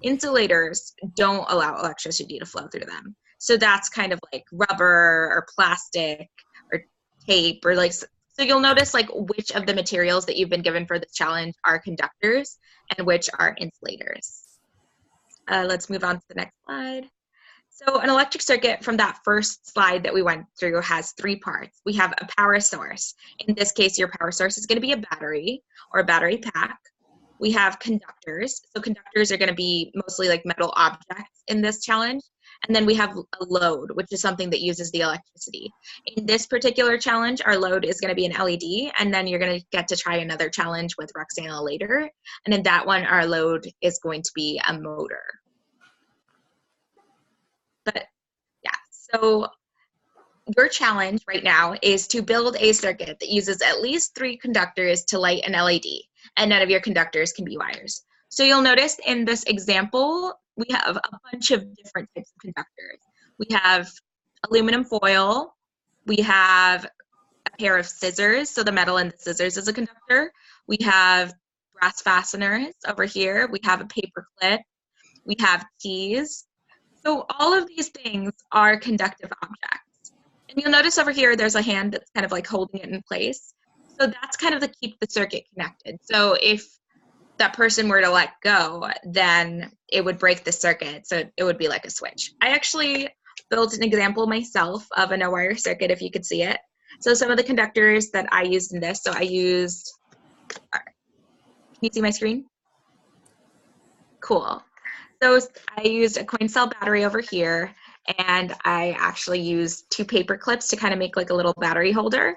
Insulators don't allow electricity to flow through them. So that's kind of like rubber or plastic or tape, or like, so you'll notice like which of the materials that you've been given for this challenge are conductors and which are insulators. Let's move on to the next slide. So an electric circuit from that first slide that we went through has three parts. We have a power source. In this case, your power source is going to be a battery or a battery pack. We have conductors. So conductors are going to be mostly like metal objects in this challenge. And then we have a load, which is something that uses the electricity. In this particular challenge, our load is going to be an LED, and then you're going to get to try another challenge with Roxana later. And in that one, our load is going to be a motor. But yeah, so your challenge right now is to build a circuit that uses at least 3 conductors to light an LED, and none of your conductors can be wires. So you'll notice in this example, we have a bunch of different types of conductors. We have aluminum foil, we have a pair of scissors, so the metal in the scissors is a conductor. We have brass fasteners over here, we have a paper clip, we have keys. So all of these things are conductive objects. And you'll notice over here there's a hand that's kind of like holding it in place. So that's kind of to keep the circuit connected. So if that person were to let go, then it would break the circuit. So it would be like a switch. I actually built an example myself of a no-wire circuit, if you could see it. So some of the conductors that I used in this, so I used, can you see my screen? Cool. So I used a coin cell battery over here, and I actually used 2 paper clips to kind of make like a little battery holder.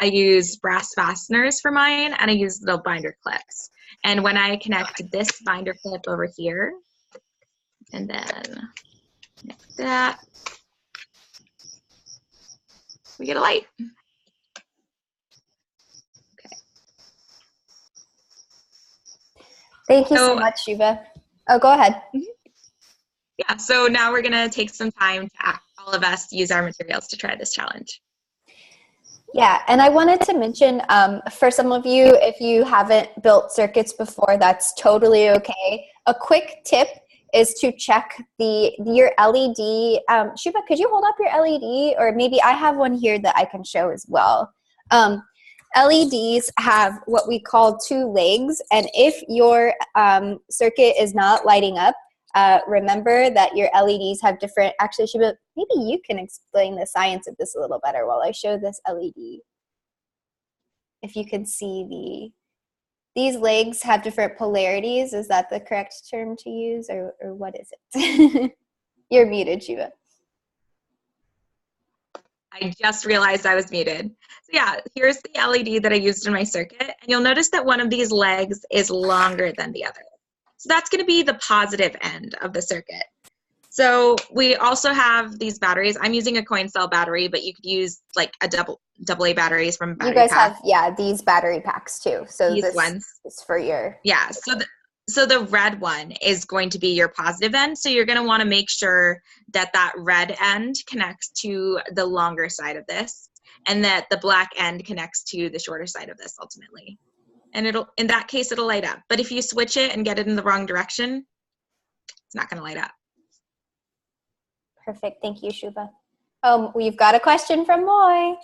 I use brass fasteners for mine, and I use little binder clips. And when I connect this binder clip over here, and then connect that, we get a light. Thank you so much, Shuba. Oh, go ahead. Yeah, so now we're gonna take some time to all of us use our materials to try this challenge. Yeah, and I wanted to mention, for some of you, if you haven't built circuits before, that's totally okay. A quick tip is to check your LED. Shuba, could you hold up your LED? Or maybe I have one here that I can show as well. LEDs have what we call two legs, and if your circuit is not lighting up, remember that your LEDs have different, actually, Shuba, maybe you can explain the science of this a little better while I show this LED. If you can see these legs have different polarities. Is that the correct term to use, or what is it? You're muted, Shuba. I just realized I was muted. So yeah, here's the LED that I used in my circuit, and you'll notice that one of these legs is longer than the other. So that's going to be the positive end of the circuit. So we also have these batteries. I'm using a coin cell battery, but you could use like a AA batteries from Battery You guys Pack. have, yeah, these battery packs too. So These this ones. is for your... Yeah, so the red one is going to be your positive end. So you're going to want to make sure that that red end connects to the longer side of this, and that the black end connects to the shorter side of this ultimately. And in that case, it'll light up. But if you switch it and get it in the wrong direction, it's not going to light up. Perfect. Thank you, Shuba. We've got a question from Moy.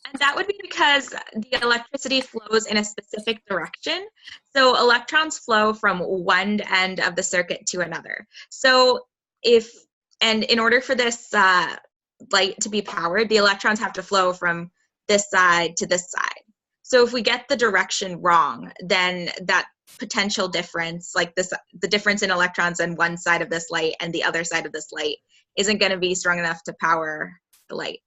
And that would be because the electricity flows in a specific direction. So electrons flow from one end of the circuit to another. So in order for this light to be powered, the electrons have to flow from this side to this side. So if we get the direction wrong, then that potential difference, like the difference in electrons on one side of this light and the other side of this light, isn't going to be strong enough to power the light.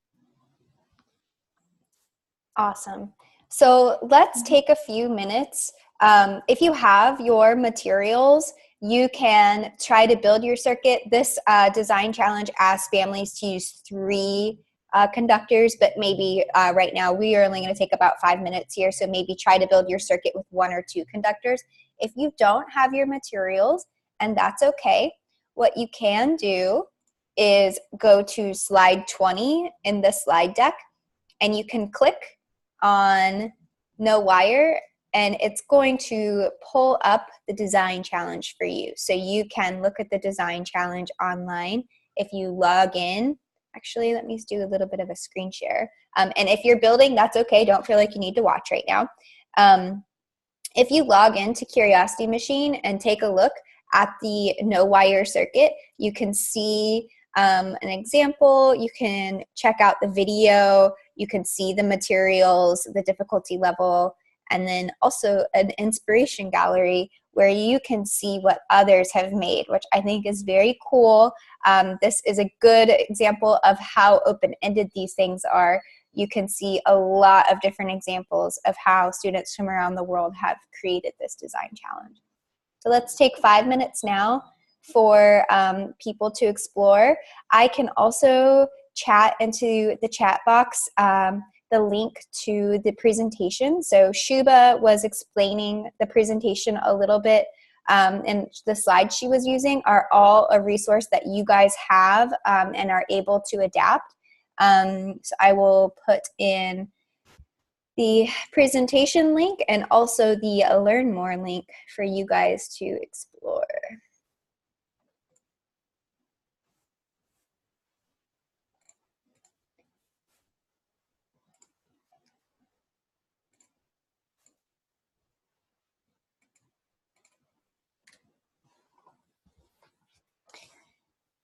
Awesome. So let's take a few minutes. If you have your materials, you can try to build your circuit. This design challenge asks families to use 3 conductors, but maybe right now we are only going to take about 5 minutes here, so maybe try to build your circuit with 1 or 2 conductors. If you don't have your materials, and that's okay, what you can do is go to slide 20 in the slide deck, and you can click on no wire, and it's going to pull up the design challenge for you. So you can look at the design challenge online. If you log in, actually, let me do a little bit of a screen share. And if you're building, that's okay. Don't feel like you need to watch right now. If you log into Curiosity Machine and take a look at the no wire circuit, you can see an example. You can check out the video. You can see the materials, the difficulty level, and then also an inspiration gallery where you can see what others have made, which I think is very cool. This is a good example of how open-ended these things are. You can see a lot of different examples of how students from around the world have created this design challenge. So let's take 5 minutes now for people to explore. I can also chat into the chat box the link to the presentation. So Shuba was explaining the presentation a little bit, and the slides she was using are all a resource that you guys have and are able to adapt. So I will put in the presentation link and also the Learn More link for you guys to explore.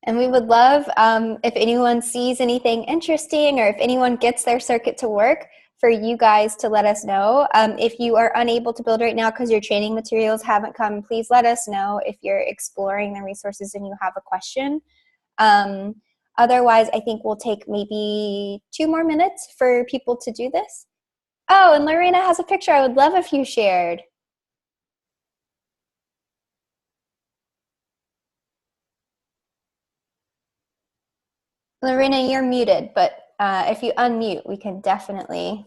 And we would love if anyone sees anything interesting or if anyone gets their circuit to work, for you guys to let us know. If you are unable to build right now because your training materials haven't come, please let us know if you're exploring the resources and you have a question. Otherwise, I think we'll take maybe 2 more minutes for people to do this. Oh, and Lorena has a picture I would love if you shared. Lorena, you're muted, but if you unmute, we can definitely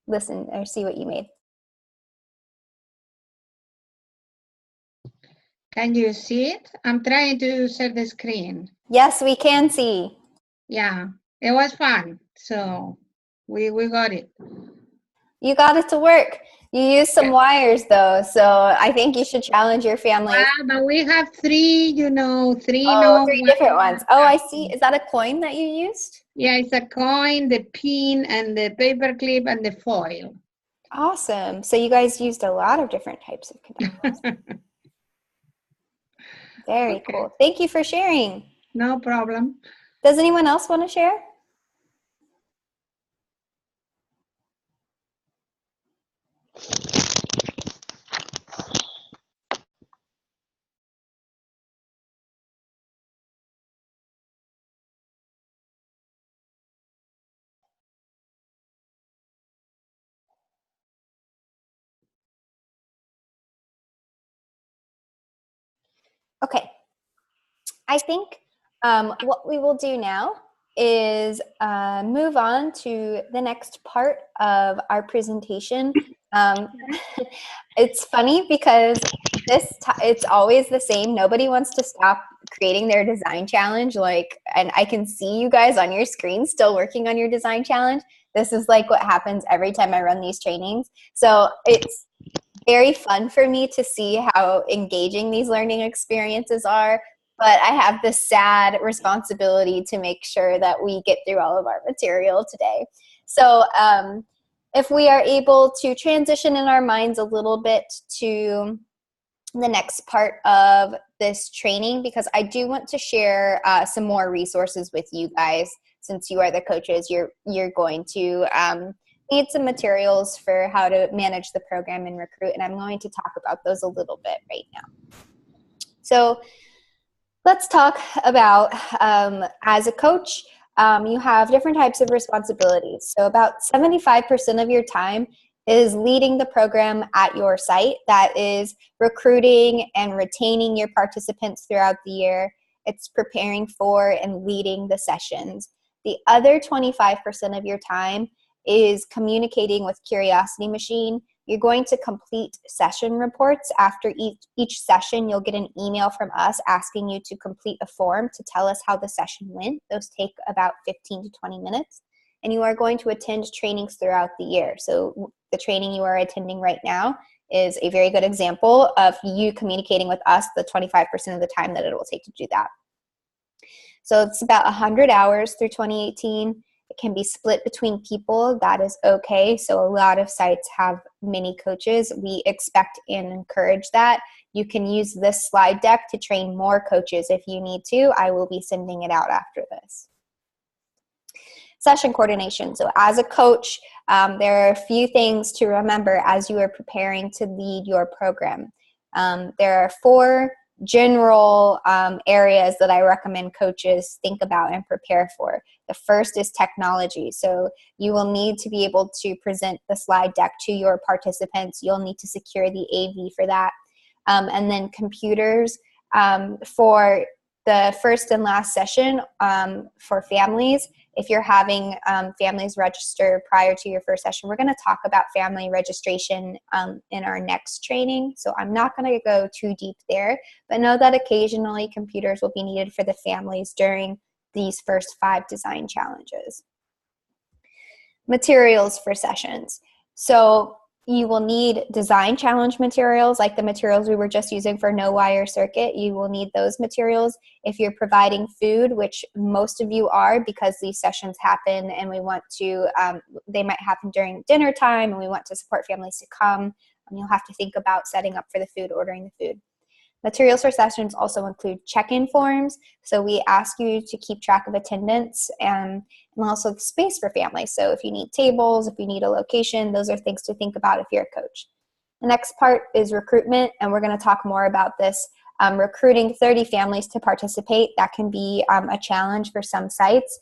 listen or see what you made. Can you see it? I'm trying to share the screen. Yes, we can see. Yeah, it was fun. So we got it. You got it to work. You used some wires though, so I think you should challenge your family. But we have 3, three three different ones. Oh, I see. Is that a coin that you used? Yeah, it's a coin, the pin, and the paper clip, and the foil. Awesome. So you guys used a lot of different types of conductors. Very cool. Thank you for sharing. No problem. Does anyone else want to share? Okay. I think what we will do now is move on to the next part of our presentation. It's funny because it's always the same. Nobody wants to stop creating their design challenge. And I can see you guys on your screen still working on your design challenge. This is like what happens every time I run these trainings. So it's very fun for me to see how engaging these learning experiences are. But I have this sad responsibility to make sure that we get through all of our material today. So if we are able to transition in our minds a little bit to the next part of this training, because I do want to share some more resources with you guys. Since you are the coaches, you're going to need some materials for how to manage the program and recruit, and I'm going to talk about those a little bit right now. So let's talk about, as a coach, you have different types of responsibilities. So about 75% of your time is leading the program at your site. That is recruiting and retaining your participants throughout the year. It's preparing for and leading the sessions. The other 25% of your time is communicating with Curiosity Machine. You're going to complete session reports. After each session, you'll get an email from us asking you to complete a form to tell us how the session went. Those take about 15 to 20 minutes. And you are going to attend trainings throughout the year. So the training you are attending right now is a very good example of you communicating with us the 25% of the time that it will take to do that. So it's about 100 hours through 2018. It can be split between people. That is okay. So a lot of sites have mini coaches. We expect and encourage that. You can use this slide deck to train more coaches if you need to. I will be sending it out after this. Session coordination. So as a coach, there are a few things to remember as you are preparing to lead your program. There are 4 general areas that I recommend coaches think about and prepare for. The first is technology. So you will need to be able to present the slide deck to your participants. You'll need to secure the AV for that. And then computers for the first and last session for families. If you're having families register prior to your first session, we're going to talk about family registration in our next training. So I'm not going to go too deep there, but know that occasionally computers will be needed for the families during these first 5 design challenges. Materials for sessions. So you will need design challenge materials like the materials we were just using for no wire circuit. You will need those materials. If you're providing food, which most of you are because these sessions happen and we want to, they might happen during dinner time and we want to support families to come, you'll have to think about setting up for the food, ordering the food. Materials for sessions also include check-in forms. So we ask you to keep track of attendance and also the space for families. So if you need tables, if you need a location, those are things to think about if you're a coach. The next part is recruitment, and we're going to talk more about this Recruiting 30 families to participate, that can be a challenge for some sites.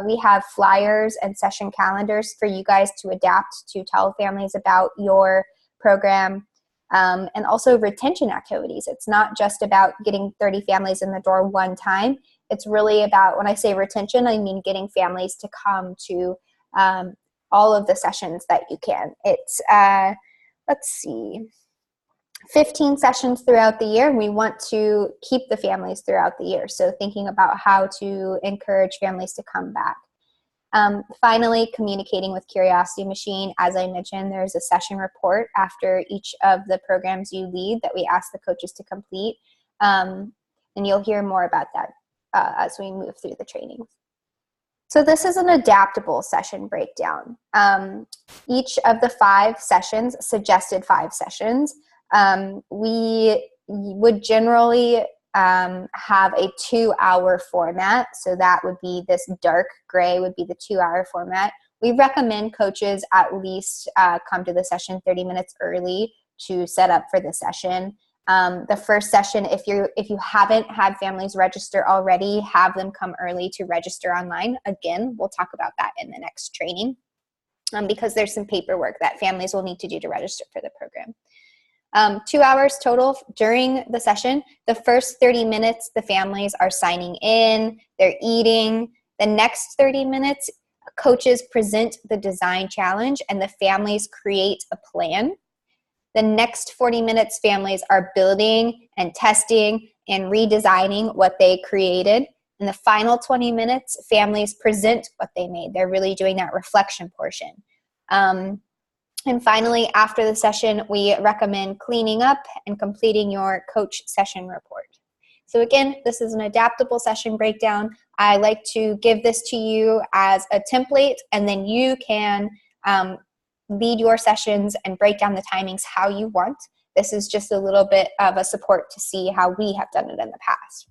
We have flyers and session calendars for you guys to adapt to tell families about your program, and also retention activities. It's not just about getting 30 families in the door one time. It's really about, when I say retention, I mean getting families to come to all of the sessions that you can. It's, let's see, 15 sessions throughout the year. We want to keep the families throughout the year. So thinking about how to encourage families to come back. Finally, communicating with Curiosity Machine. As I mentioned, there's a session report after each of the programs you lead that we ask the coaches to complete. And you'll hear more about that as we move through the training. So this is an adaptable session breakdown. Each of the 5 sessions, suggested 5 sessions, we would generally have a 2-hour format. So that would be this dark gray would be the 2-hour format. We recommend coaches at least come to the session 30 minutes early to set up for the session. The first session, if you haven't had families register already, have them come early to register online. Again, we'll talk about that in the next training, because there's some paperwork that families will need to do to register for the program. 2 hours total during the session. The first 30 minutes, the families are signing in, they're eating. The next 30 minutes, coaches present the design challenge and the families create a plan. The next 40 minutes, families are building and testing and redesigning what they created. In the final 20 minutes, families present what they made. They're really doing that reflection portion. And finally, after the session, we recommend cleaning up and completing your coach session report. So again, this is an adaptable session breakdown. I like to give this to you as a template, and then you can lead your sessions and break down the timings how you want. This is just a little bit of a support to see how we have done it in the past.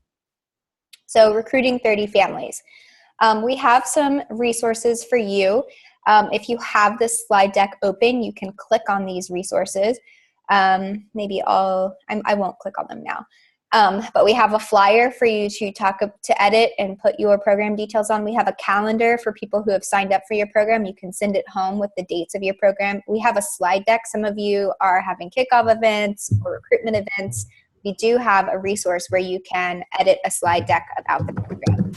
So recruiting 30 families. We have some resources for you. If you have this slide deck open, you can click on these resources. Maybe I won't click on them now. But we have a flyer for you to edit and put your program details on. We have a calendar for people who have signed up for your program. You can send it home with the dates of your program. We have a slide deck. Some of you are having kickoff events or recruitment events. We do have a resource where you can edit a slide deck about the program.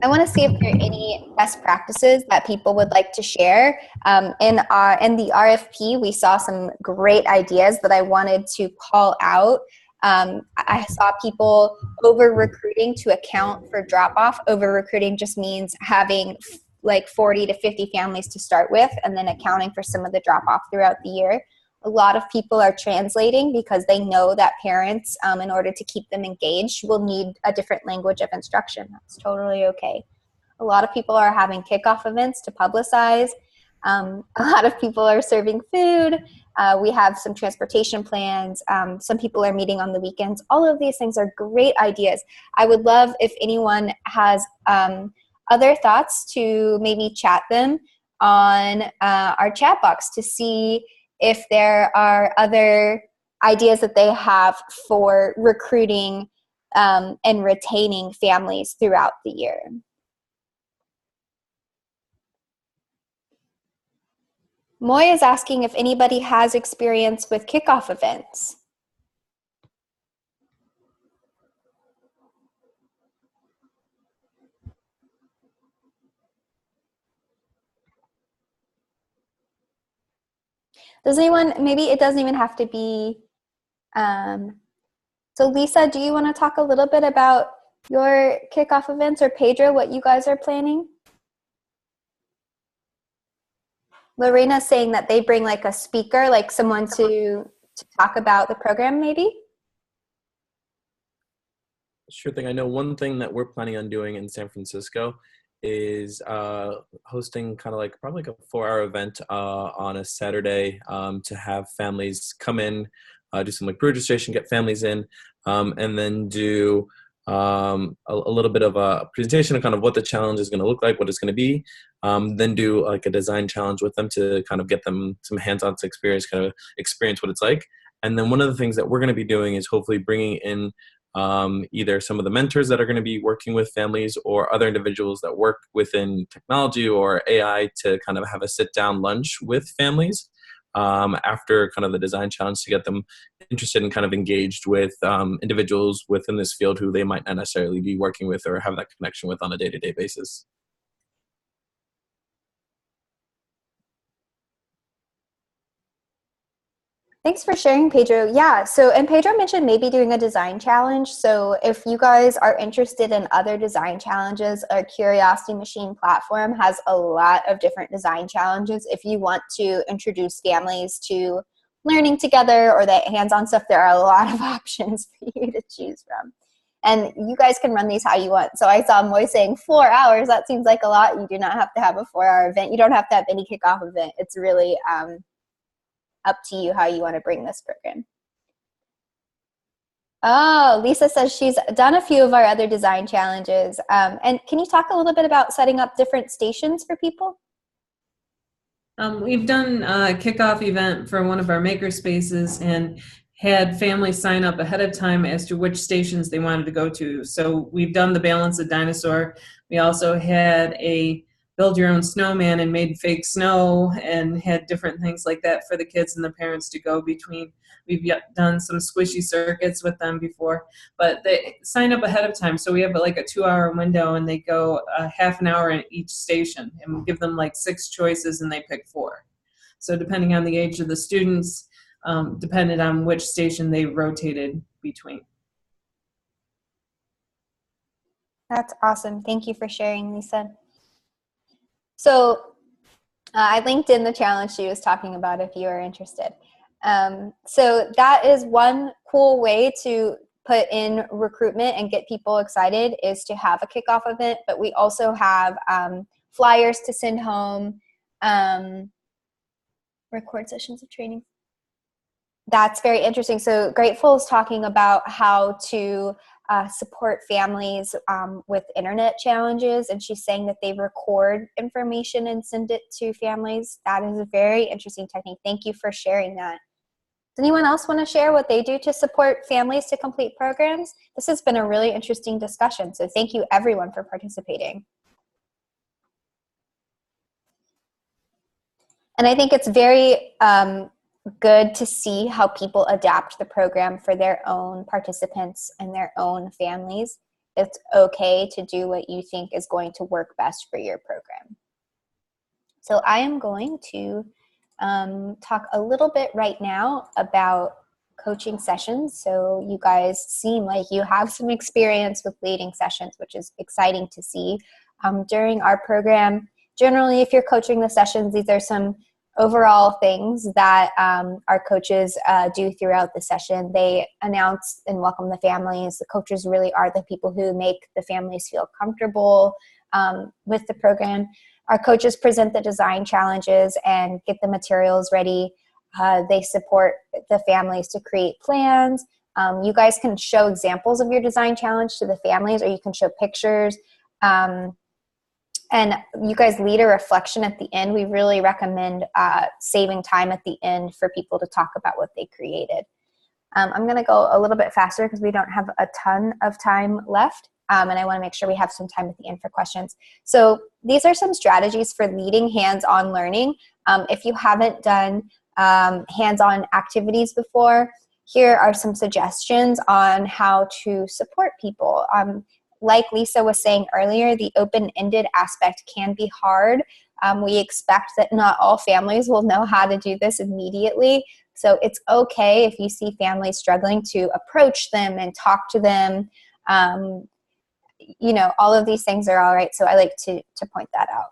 I want to see if there are any best practices that people would like to share. In the RFP, we saw some great ideas that I wanted to call out. I saw people over-recruiting to account for drop-off. Over-recruiting just means having like 40 to 50 families to start with and then accounting for some of the drop-off throughout the year. A lot of people are translating because they know that parents, in order to keep them engaged, will need a different language of instruction. That's totally okay. A lot of people are having kickoff events to publicize. A lot of people are serving food. We have some transportation plans. Some people are meeting on the weekends. All of these things are great ideas. I would love if anyone has other thoughts to maybe chat them on our chat box to see if there are other ideas that they have for recruiting and retaining families throughout the year. Moy is asking if anybody has experience with kickoff events. Does anyone, maybe it doesn't even have to be, so Lisa, do you want to talk a little bit about your kickoff events, or Pedro, what you guys are planning? Lorena's saying that they bring like a speaker, like someone to talk about the program maybe? Sure thing. I know one thing that we're planning on doing in San Francisco is hosting kind of like probably like a 4-hour event on a Saturday to have families come in, do some like pre-registration, get families in, and then do a little bit of a presentation of kind of what the challenge is going to look like, what it's going to be, then do like a design challenge with them to kind of get them some hands-on experience, kind of experience what it's like. And then one of the things that we're going to be doing is hopefully bringing in either some of the mentors that are going to be working with families or other individuals that work within technology or AI to kind of have a sit-down lunch with families after kind of the design challenge to get them interested and kind of engaged with individuals within this field who they might not necessarily be working with or have that connection with on a day-to-day basis. Thanks for sharing, Pedro. Yeah, so, and Pedro mentioned maybe doing a design challenge. So if you guys are interested in other design challenges, our Curiosity Machine platform has a lot of different design challenges. If you want to introduce families to learning together or that hands-on stuff, there are a lot of options for you to choose from. And you guys can run these how you want. So I saw Moy saying 4 hours. That seems like a lot. You do not have to have a 4-hour event. You don't have to have any kickoff event. It's really up to you how you want to bring this program. Oh, Lisa says she's done a few of our other design challenges. And can you talk a little bit about setting up different stations for people? We've done a kickoff event for one of our maker spaces and had families sign up ahead of time as to which stations they wanted to go to. So we've done the Balance a Dinosaur. We also had a build your own snowman and made fake snow and had different things like that for the kids and the parents to go between. We've done some squishy circuits with them before, but they sign up ahead of time. So we have like a 2-hour window and they go a half an hour at each station and we give them like 6 choices and they pick 4. So depending on the age of the students, depended on which station they rotated between. That's awesome. Thank you for sharing, Lisa. So I linked in the challenge she was talking about if you are interested. So that is one cool way to put in recruitment and get people excited is to have a kickoff event, but we also have flyers to send home, record sessions of training. That's very interesting. So Grateful is talking about how to support families with internet challenges, and she's saying that they record information and send it to families. That is a very interesting technique. Thank you for sharing that. Does anyone else want to share what they do to support families to complete programs? This has been a really interesting discussion, so thank you everyone for participating. And I think it's very good to see how people adapt the program for their own participants and their own families. It's okay to do what you think is going to work best for your program. So I am going to talk a little bit right now about coaching sessions. So you guys seem like you have some experience with leading sessions, which is exciting to see. During our program, generally if you're coaching the sessions, these are some overall things that our coaches do throughout the session. They announce and welcome the families. The coaches really are the people who make the families feel comfortable with the program. Our coaches present the design challenges and get the materials ready. They support the families to create plans. You guys can show examples of your design challenge to the families, or you can show pictures. And you guys lead a reflection at the end. We really recommend saving time at the end for people to talk about what they created. I'm going to go a little bit faster because we don't have a ton of time left. And I want to make sure we have some time at the end for questions. So these are some strategies for leading hands-on learning. If you haven't done hands-on activities before, here are some suggestions on how to support people. Like Lisa was saying earlier, the open-ended aspect can be hard. We expect that not all families will know how to do this immediately. So it's okay if you see families struggling to approach them and talk to them. You know, all of these things are all right. So I like to point that out.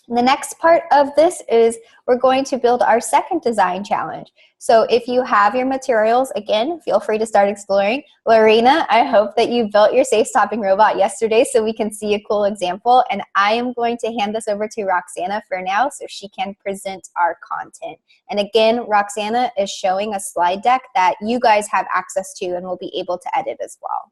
The next part of this is we're going to build our second design challenge. So if you have your materials, again, feel free to start exploring. Lorena, I hope that you built your safe stopping robot yesterday so we can see a cool example. And I am going to hand this over to Roxana for now so she can present our content. And again, Roxana is showing a slide deck that you guys have access to and will be able to edit as well.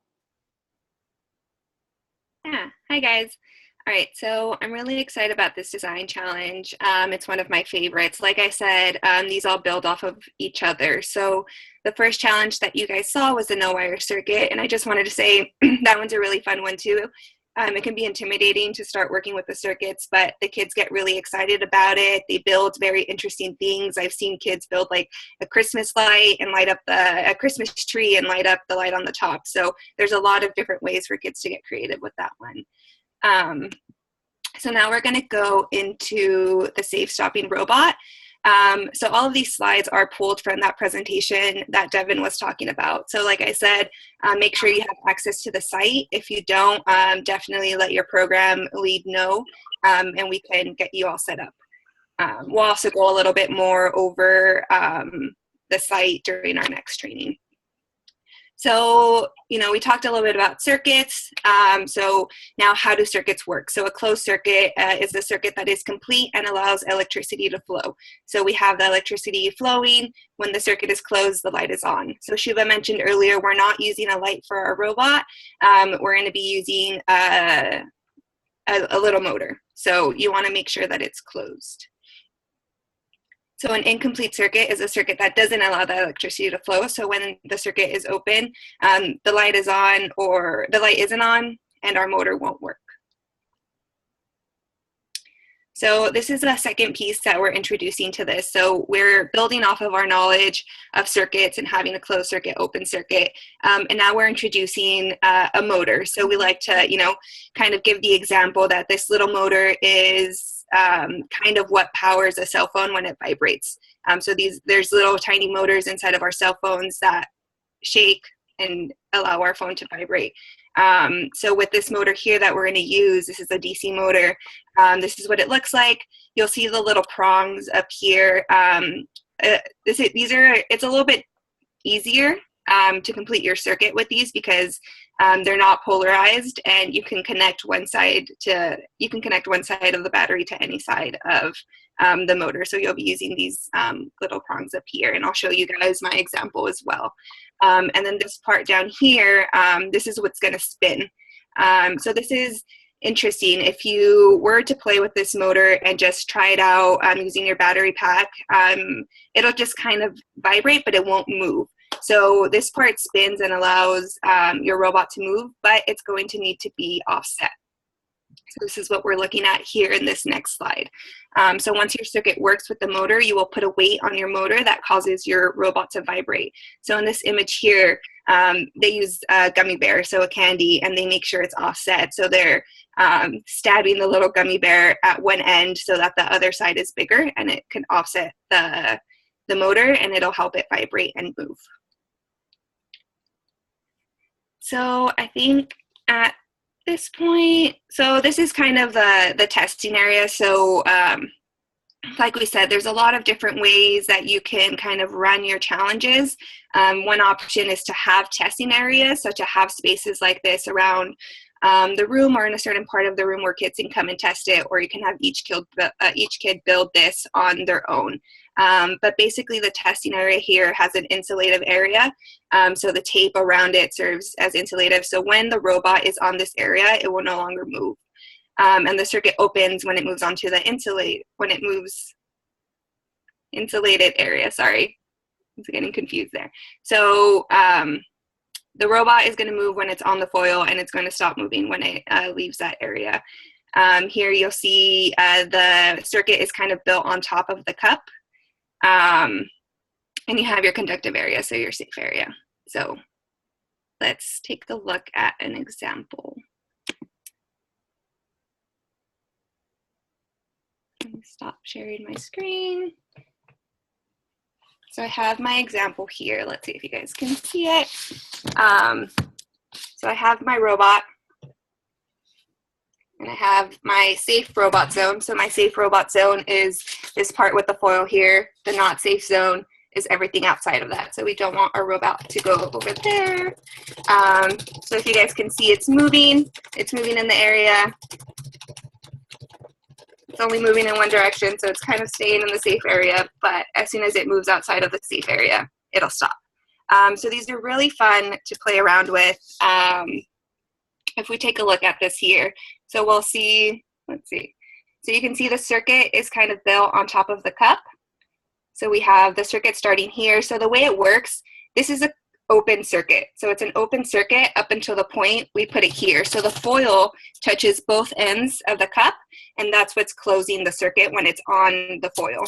Yeah, hi guys. All right, so I'm really excited about this design challenge. It's one of my favorites. Like I said, these all build off of each other. So the first challenge that you guys saw was the no wire circuit, and I just wanted to say that one's a really fun one too. It can be intimidating to start working with the circuits, but the kids get really excited about it. They build very interesting things. I've seen kids build like a Christmas light and light up a Christmas tree and light up the light on the top. So there's a lot of different ways for kids to get creative with that one. So now we're going to go into the safe stopping robot. So all of these slides are pulled from that presentation that Devin was talking about. So like I said, make sure you have access to the site. If you don't, definitely let your program lead know, and we can get you all set up. We'll also go a little bit more over the site during our next training. So, we talked a little bit about circuits. So now how do circuits work? So a closed circuit is a circuit that is complete and allows electricity to flow. So we have the electricity flowing. When the circuit is closed, the light is on. So Shiva mentioned earlier, we're not using a light for our robot. We're going to be using a little motor. So you want to make sure that it's closed. So an incomplete circuit is a circuit that doesn't allow the electricity to flow. So when the circuit is open, the light is on or the light isn't on and our motor won't work. So this is the second piece that we're introducing to this. So we're building off of our knowledge of circuits and having a closed circuit, open circuit. And now we're introducing a motor. So we like to, kind of give the example that this little motor is kind of what powers a cell phone when it vibrates. So there's little tiny motors inside of our cell phones that shake and allow our phone to vibrate. So with this motor here that we're going to use, this is a DC motor. This is what it looks like. You'll see the little prongs up here. It's a little bit easier to complete your circuit with these because they're not polarized, and you can connect one side of the battery to any side of the motor. So you'll be using these little prongs up here, and I'll show you guys my example as well. And then this part down here, this is what's going to spin. So this is interesting. If you were to play with this motor and just try it out using your battery pack, it'll just kind of vibrate, but it won't move. So this part spins and allows your robot to move, but it's going to need to be offset. So this is what we're looking at here in this next slide. So once your circuit works with the motor, you will put a weight on your motor that causes your robot to vibrate. So in this image here, they use a gummy bear, so a candy, and they make sure it's offset. So they're stabbing the little gummy bear at one end so that the other side is bigger, and it can offset the motor, and it'll help it vibrate and move. So I think at this point, so this is kind of the testing area. So like we said, there's a lot of different ways that you can kind of run your challenges. One option is to have testing areas, so to have spaces like this around the room or in a certain part of the room where kids can come and test it, or you can have each kid build this on their own. But basically the testing area here has an insulative area. So the tape around it serves as insulative. So when the robot is on this area, it will no longer move. And the circuit opens when it moves onto the insulated area, sorry. I'm getting confused there. So the robot is going to move when it's on the foil, and it's going to stop moving when it leaves that area. Here you'll see the circuit is kind of built on top of the cup. And you have your conductive area, so your safe area. So let's take a look at an example. Let me stop sharing my screen. So I have my example here. Let's see if you guys can see it. So I have my robot, and I have my safe robot zone. So my safe robot zone is this part with the foil here. The not safe zone is everything outside of that. So we don't want our robot to go over there. So if you guys can see, it's moving in the area. It's only moving in one direction, so it's kind of staying in the safe area, but as soon as it moves outside of the safe area, it'll stop. So these are really fun to play around with. If we take a look at this here, So we'll see, let's see. So you can see the circuit is kind of built on top of the cup. So we have the circuit starting here. So the way it works, this is an open circuit. So it's an open circuit up until the point we put it here. So the foil touches both ends of the cup, and that's what's closing the circuit when it's on the foil.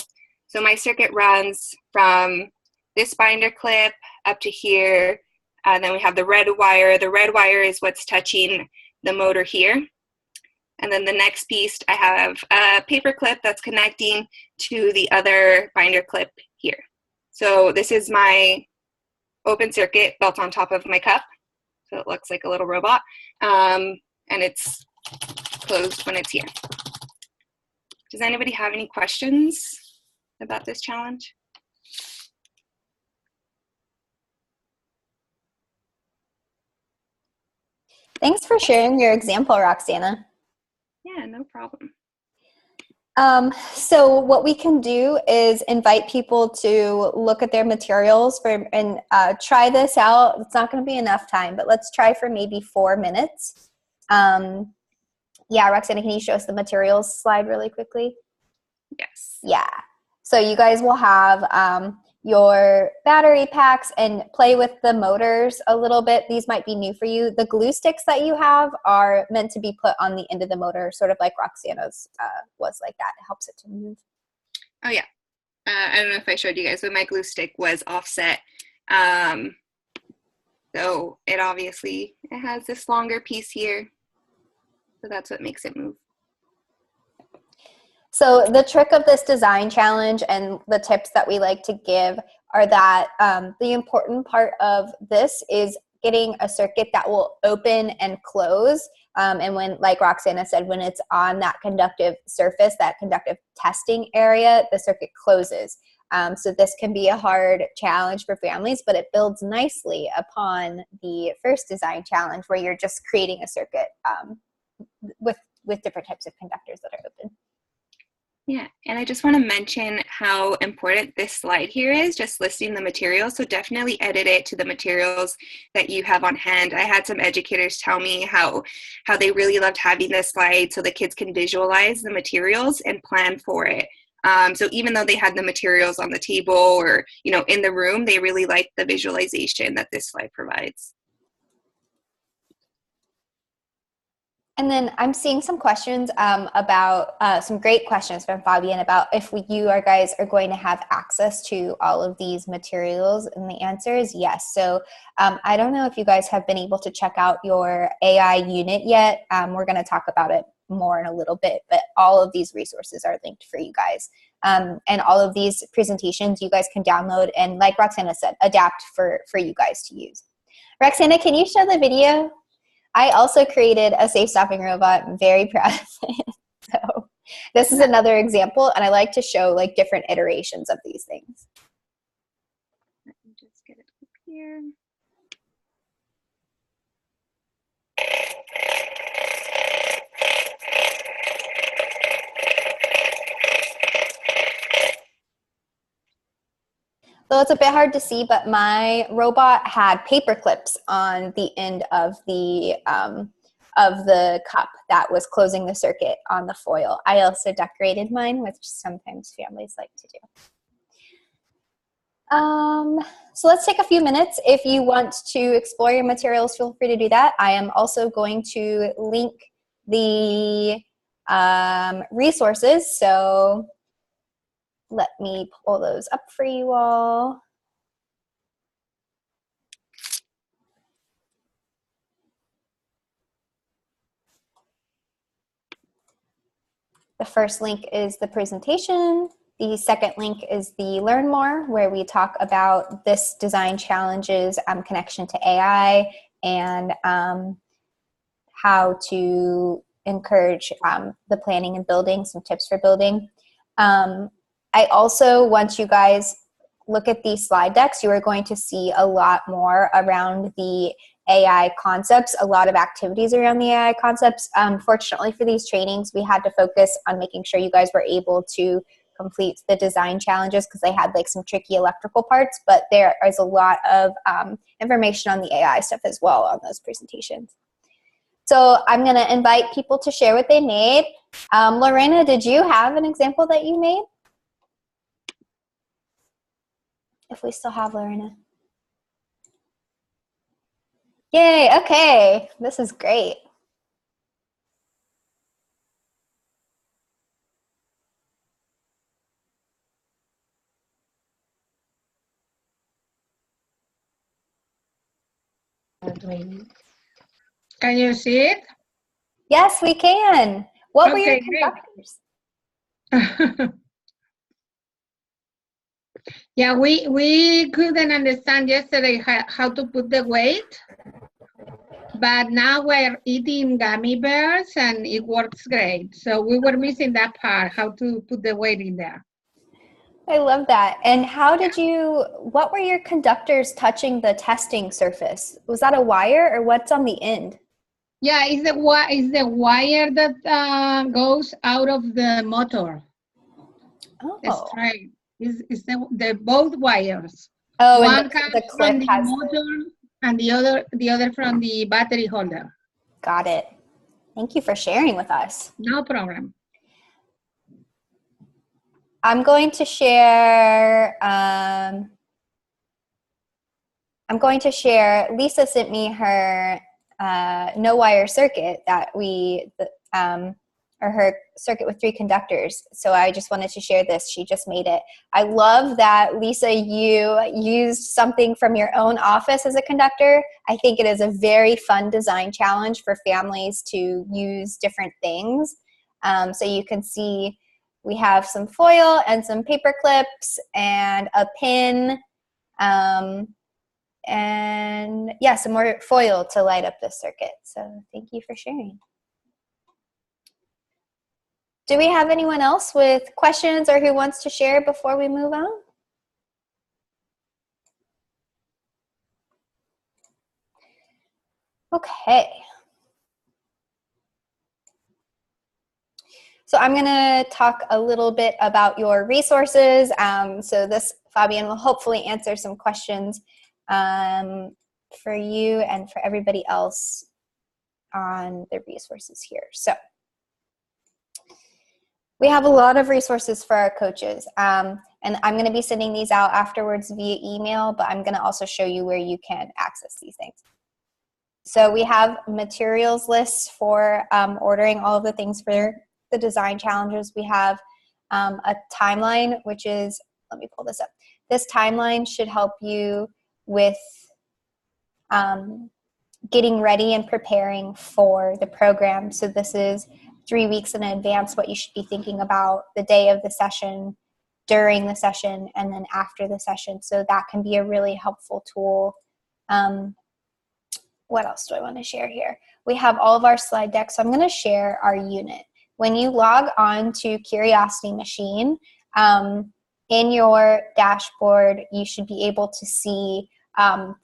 So my circuit runs from this binder clip up to here, and then we have the red wire. The red wire is what's touching the motor here. And then the next piece, I have a paper clip that's connecting to the other binder clip here. So this is my open circuit built on top of my cup. So it looks like a little robot. And it's closed when it's here. Does anybody have any questions about this challenge? Thanks for sharing your example, Roxana. Yeah, no problem. So what we can do is invite people to look at their materials and try this out. It's not going to be enough time, but let's try for maybe 4 minutes. Yeah, Roxana, can you show us the materials slide really quickly? Yes. Yeah. So you guys will have your battery packs and play with the motors a little bit. These might be new for you. The glue sticks that you have are meant to be put on the end of the motor, sort of like Roxana's was like that. It helps it to move. Oh yeah. I don't know if I showed you guys, but my glue stick was offset. So it obviously, it has this longer piece here. So that's what makes it move. So the trick of this design challenge and the tips that we like to give are that the important part of this is getting a circuit that will open and close. And when, like Roxana said, when it's on that conductive surface, that conductive testing area, the circuit closes. So this can be a hard challenge for families, but it builds nicely upon the first design challenge where you're just creating a circuit with different types of conductors that are open. Yeah, and I just want to mention how important this slide here is, just listing the materials. So definitely edit it to the materials that you have on hand. I had some educators tell me how they really loved having this slide so the kids can visualize the materials and plan for it. So even though they had the materials on the table or in the room, they really liked the visualization that this slide provides. And then I'm seeing some questions about some great questions from Fabian about if you guys are going to have access to all of these materials, and the answer is yes. So I don't know if you guys have been able to check out your AI unit yet. We're going to talk about it more in a little bit, but all of these resources are linked for you guys. And all of these presentations you guys can download and, like Roxana said, adapt for you guys to use. Roxana, can you show the video? I also created a safe stopping robot. I'm very proud of it. So this is another example, and I like to show like different iterations of these things. Let me just get it up here. So it's a bit hard to see, but my robot had paper clips on the end of the cup that was closing the circuit on the foil. I also decorated mine, which sometimes families like to do. So let's take a few minutes. If you want to explore your materials, feel free to do that. I am also going to link the resources. So let me pull those up for you all. The first link is the presentation. The second link is the Learn More, where we talk about this design challenge's connection to AI and how to encourage the planning and building, some tips for building. I also want you guys look at these slide decks. You are going to see a lot more around the AI concepts, a lot of activities around the AI concepts. Fortunately for these trainings, we had to focus on making sure you guys were able to complete the design challenges because they had like some tricky electrical parts, but there is a lot of information on the AI stuff as well on those presentations. So I'm going to invite people to share what they made. Lorena, did you have an example that you made? If we still have Lorena. Yay, okay. This is great. Can you see it? Yes, we can. What were your Okay, great. conductors? Yeah, we couldn't understand yesterday how to put the weight, but now we're eating gummy bears and it works great. So we were missing that part, how to put the weight in there. I love that. And how did you, what were your conductors touching the testing surface? Was that a wire or what's on the end? Yeah, it's the wire that goes out of the motor. Oh. Straight. It's the both wires. Oh, one and comes the clip from the has motor and the other from the battery holder. Got it. Thank you for sharing with us. No problem. I'm going to share, Lisa sent me her no wire circuit that or her circuit with 3 conductors. So I just wanted to share this. She just made it. I love that, Lisa, you used something from your own office as a conductor. I think it is a very fun design challenge for families to use different things. So you can see we have some foil and some paper clips and a pin, and yeah, some more foil to light up this circuit. So thank you for sharing. Do we have anyone else with questions or who wants to share before we move on? Okay. So I'm going to talk a little bit about your resources. So this, Fabian, will hopefully answer some questions for you and for everybody else on the resources here. So we have a lot of resources for our coaches, and I'm going to be sending these out afterwards via email, but I'm going to also show you where you can access these things. So we have materials lists for ordering all of the things for the design challenges. We have a timeline, which is, let me pull this up. This timeline should help you with getting ready and preparing for the program. So this is 3 weeks in advance what you should be thinking about the day of the session, during the session, and then after the session. So that can be a really helpful tool. What else do I want to share here? We have all of our slide decks. So I'm going to share our unit. When you log on to Curiosity Machine, in your dashboard, you should be able to see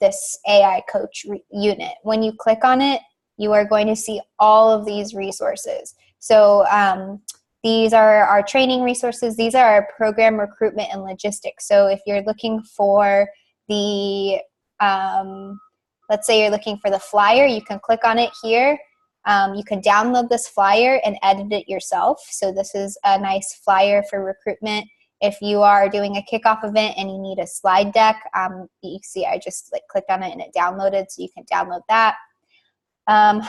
this AI Coach unit. When you click on it, you are going to see all of these resources. So these are our training resources. These are our program recruitment and logistics. So if you're looking for the, let's say you're looking for the flyer, you can click on it here. You can download this flyer and edit it yourself. So this is a nice flyer for recruitment. If you are doing a kickoff event and you need a slide deck, you see I just clicked on it and it downloaded, so you can download that.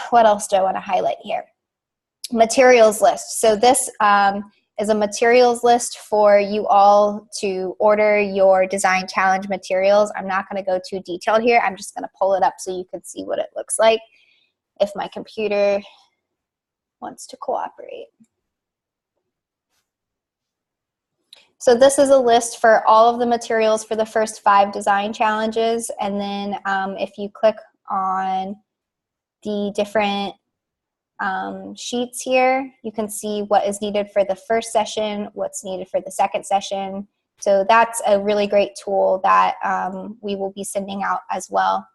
What else do I want to highlight here? Materials list. So this is a materials list for you all to order your design challenge materials. I'm not going to go too detailed here. I'm just going to pull it up so you can see what it looks like if my computer wants to cooperate. So this is a list for all of the materials for the first 5 design challenges. And then if you click on the different sheets here, you can see what is needed for the first session, what's needed for the second session. So that's a really great tool that we will be sending out as well.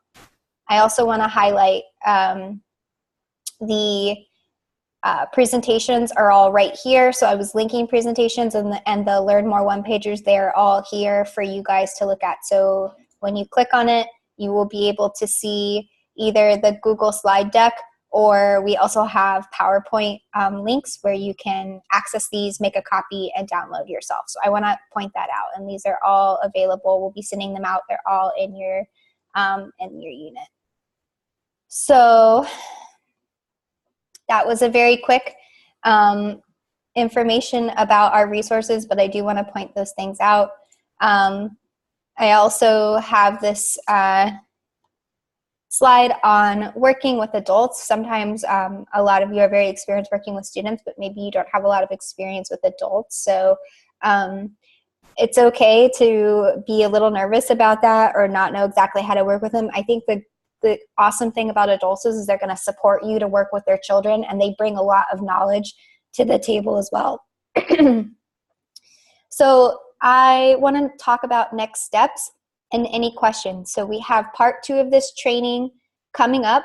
I also want to highlight the presentations are all right here. So I was linking presentations, and the Learn More one-pagers, they're all here for you guys to look at. So when you click on it, you will be able to see either the Google slide deck or we also have PowerPoint links where you can access these, make a copy, and download yourself. So I want to point that out. And these are all available. We'll be sending them out. They're all in your unit. So that was a very quick information about our resources, but I do want to point those things out. I also have this slide on working with adults. Sometimes a lot of you are very experienced working with students, but maybe you don't have a lot of experience with adults. So it's okay to be a little nervous about that or not know exactly how to work with them. I think the awesome thing about adults is they're going to support you to work with their children, and they bring a lot of knowledge to the table as well. So I want to talk about next steps and any questions. So we have part 2 of this training coming up,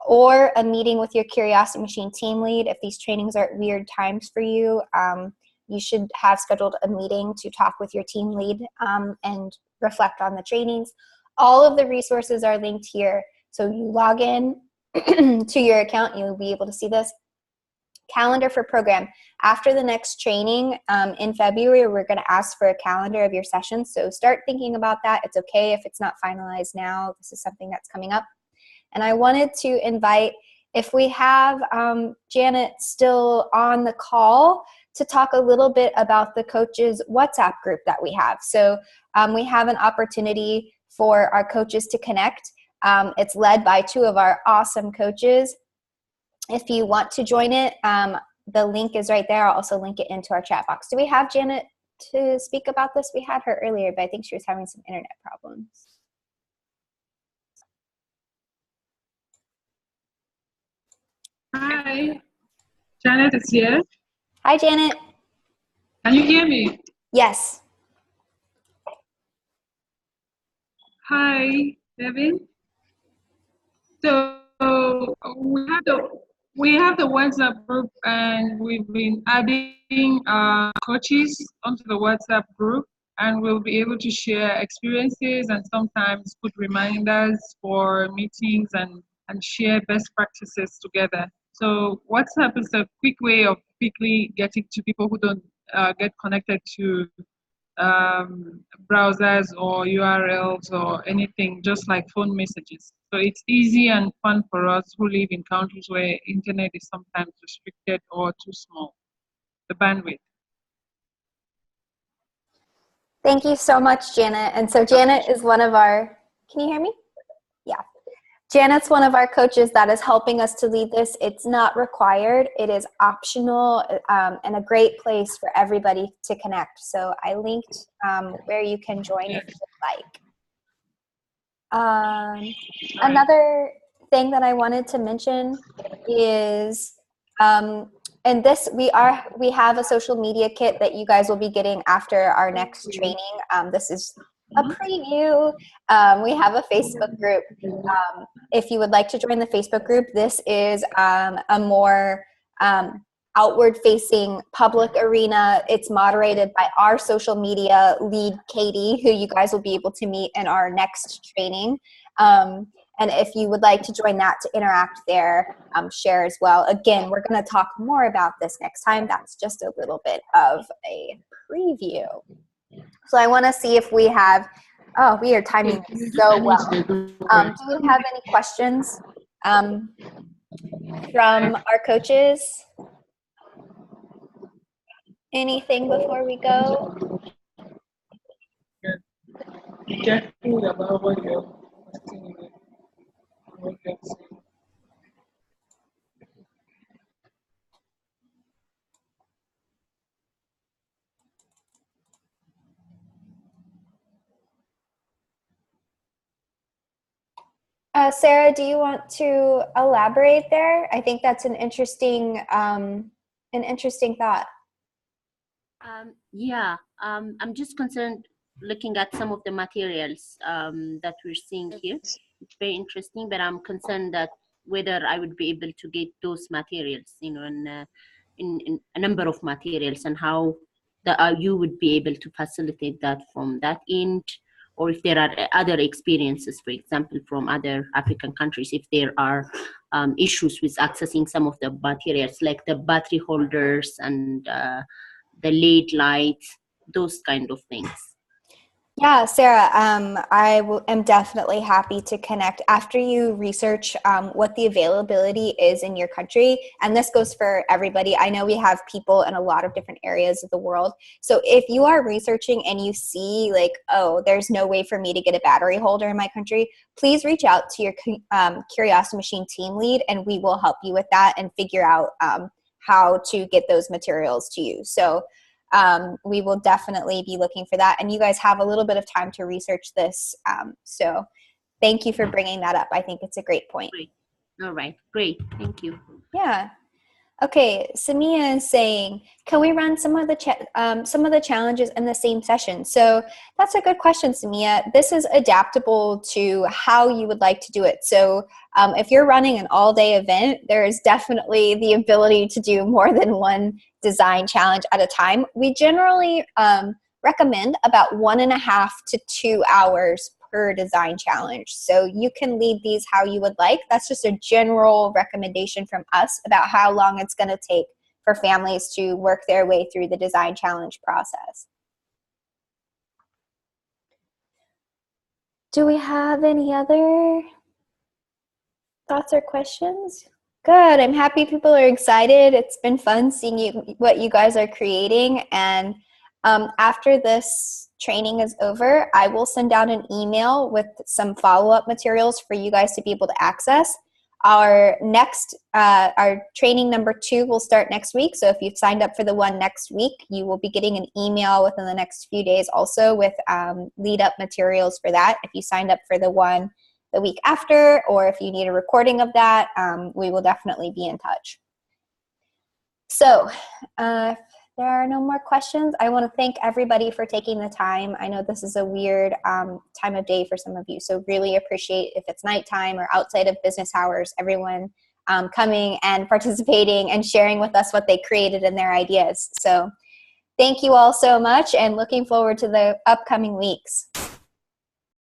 or a meeting with your Curiosity Machine team lead. If these trainings are at weird times for you, you should have scheduled a meeting to talk with your team lead and reflect on the trainings. All of the resources are linked here. So you log in to your account, you'll be able to see this. Calendar for program. After the next training in February, we're going to ask for a calendar of your sessions. So start thinking about that. It's okay if it's not finalized now. This is something that's coming up. And I wanted to invite, if we have Janet still on the call, to talk a little bit about the coaches WhatsApp group that we have. So we have an opportunity for our coaches to connect. It's led by 2 of our awesome coaches. If you want to join it, the link is right there. I'll also link it into our chat box. Do we have Janet to speak about this? We had her earlier, but I think she was having some internet problems. Hi, Janet is here. Hi, Janet. Can you hear me? Yes. Hi, Devin. So we have the WhatsApp group, and we've been adding coaches onto the WhatsApp group, and we'll be able to share experiences and sometimes put reminders for meetings and share best practices together. So WhatsApp is a quick way of quickly getting to people who don't get connected to browsers or URLs or anything, just like phone messages. So it's easy and fun for us who live in countries where internet is sometimes restricted or too small, the bandwidth. Thank you so much, Janet. And so Janet is one of our, can you hear me? Yeah. Janet's one of our coaches that is helping us to lead this. It's not required. It is optional and a great place for everybody to connect. So I linked where you can join if you'd like. Another thing that I wanted to mention is, and this, we have a social media kit that you guys will be getting after our next training. This is a preview. We have a Facebook group. If you would like to join the Facebook group, this is a more outward-facing public arena. It's moderated by our social media lead, Katie, who you guys will be able to meet in our next training. And if you would like to join that to interact there, share as well. Again, we're going to talk more about this next time. That's just a little bit of a preview. So I want to see if we have, oh, we are timing so well. Do we have any questions from our coaches? Anything before we go? Sarah, do you want to elaborate there? I think that's an interesting thought. Yeah, I'm just concerned looking at some of the materials that we're seeing here. It's very interesting, but I'm concerned that whether I would be able to get those materials, you know, in a number of materials, and how you would be able to facilitate that from that end, or if there are other experiences, for example, from other African countries, if there are issues with accessing some of the materials like the battery holders and the LED lights, those kind of things. Yeah, Sarah, am definitely happy to connect after you research what the availability is in your country. And this goes for everybody. I know we have people in a lot of different areas of the world. So if you are researching and you see like, oh, there's no way for me to get a battery holder in my country, please reach out to your Curiosity Machine team lead and we will help you with that and figure out how to get those materials to you. So we will definitely be looking for that. And you guys have a little bit of time to research this. So thank you for bringing that up. I think it's a great point. Great. All right, great. Thank you. Yeah. Okay, Samia is saying, can we run some of the challenges in the same session? So that's a good question, Samia. This is adaptable to how you would like to do it. So if you're running an all-day event, there is definitely the ability to do more than one design challenge at a time. We generally recommend about 1.5 to 2 hours per design challenge. So you can lead these how you would like. That's just a general recommendation from us about how long it's going to take for families to work their way through the design challenge process. Do we have any other thoughts or questions? Good. I'm happy people are excited. It's been fun seeing what you guys are creating. And after this training is over, I will send out an email with some follow-up materials for you guys to be able to access. Our training number 2 will start next week. So if you've signed up for the one next week, you will be getting an email within the next few days also with lead-up materials for that. If you signed up for the one the week after, or if you need a recording of that, we will definitely be in touch. So if there are no more questions, I want to thank everybody for taking the time. I know this is a weird time of day for some of you, so really appreciate if it's nighttime or outside of business hours, everyone coming and participating and sharing with us what they created and their ideas. So thank you all so much and looking forward to the upcoming weeks.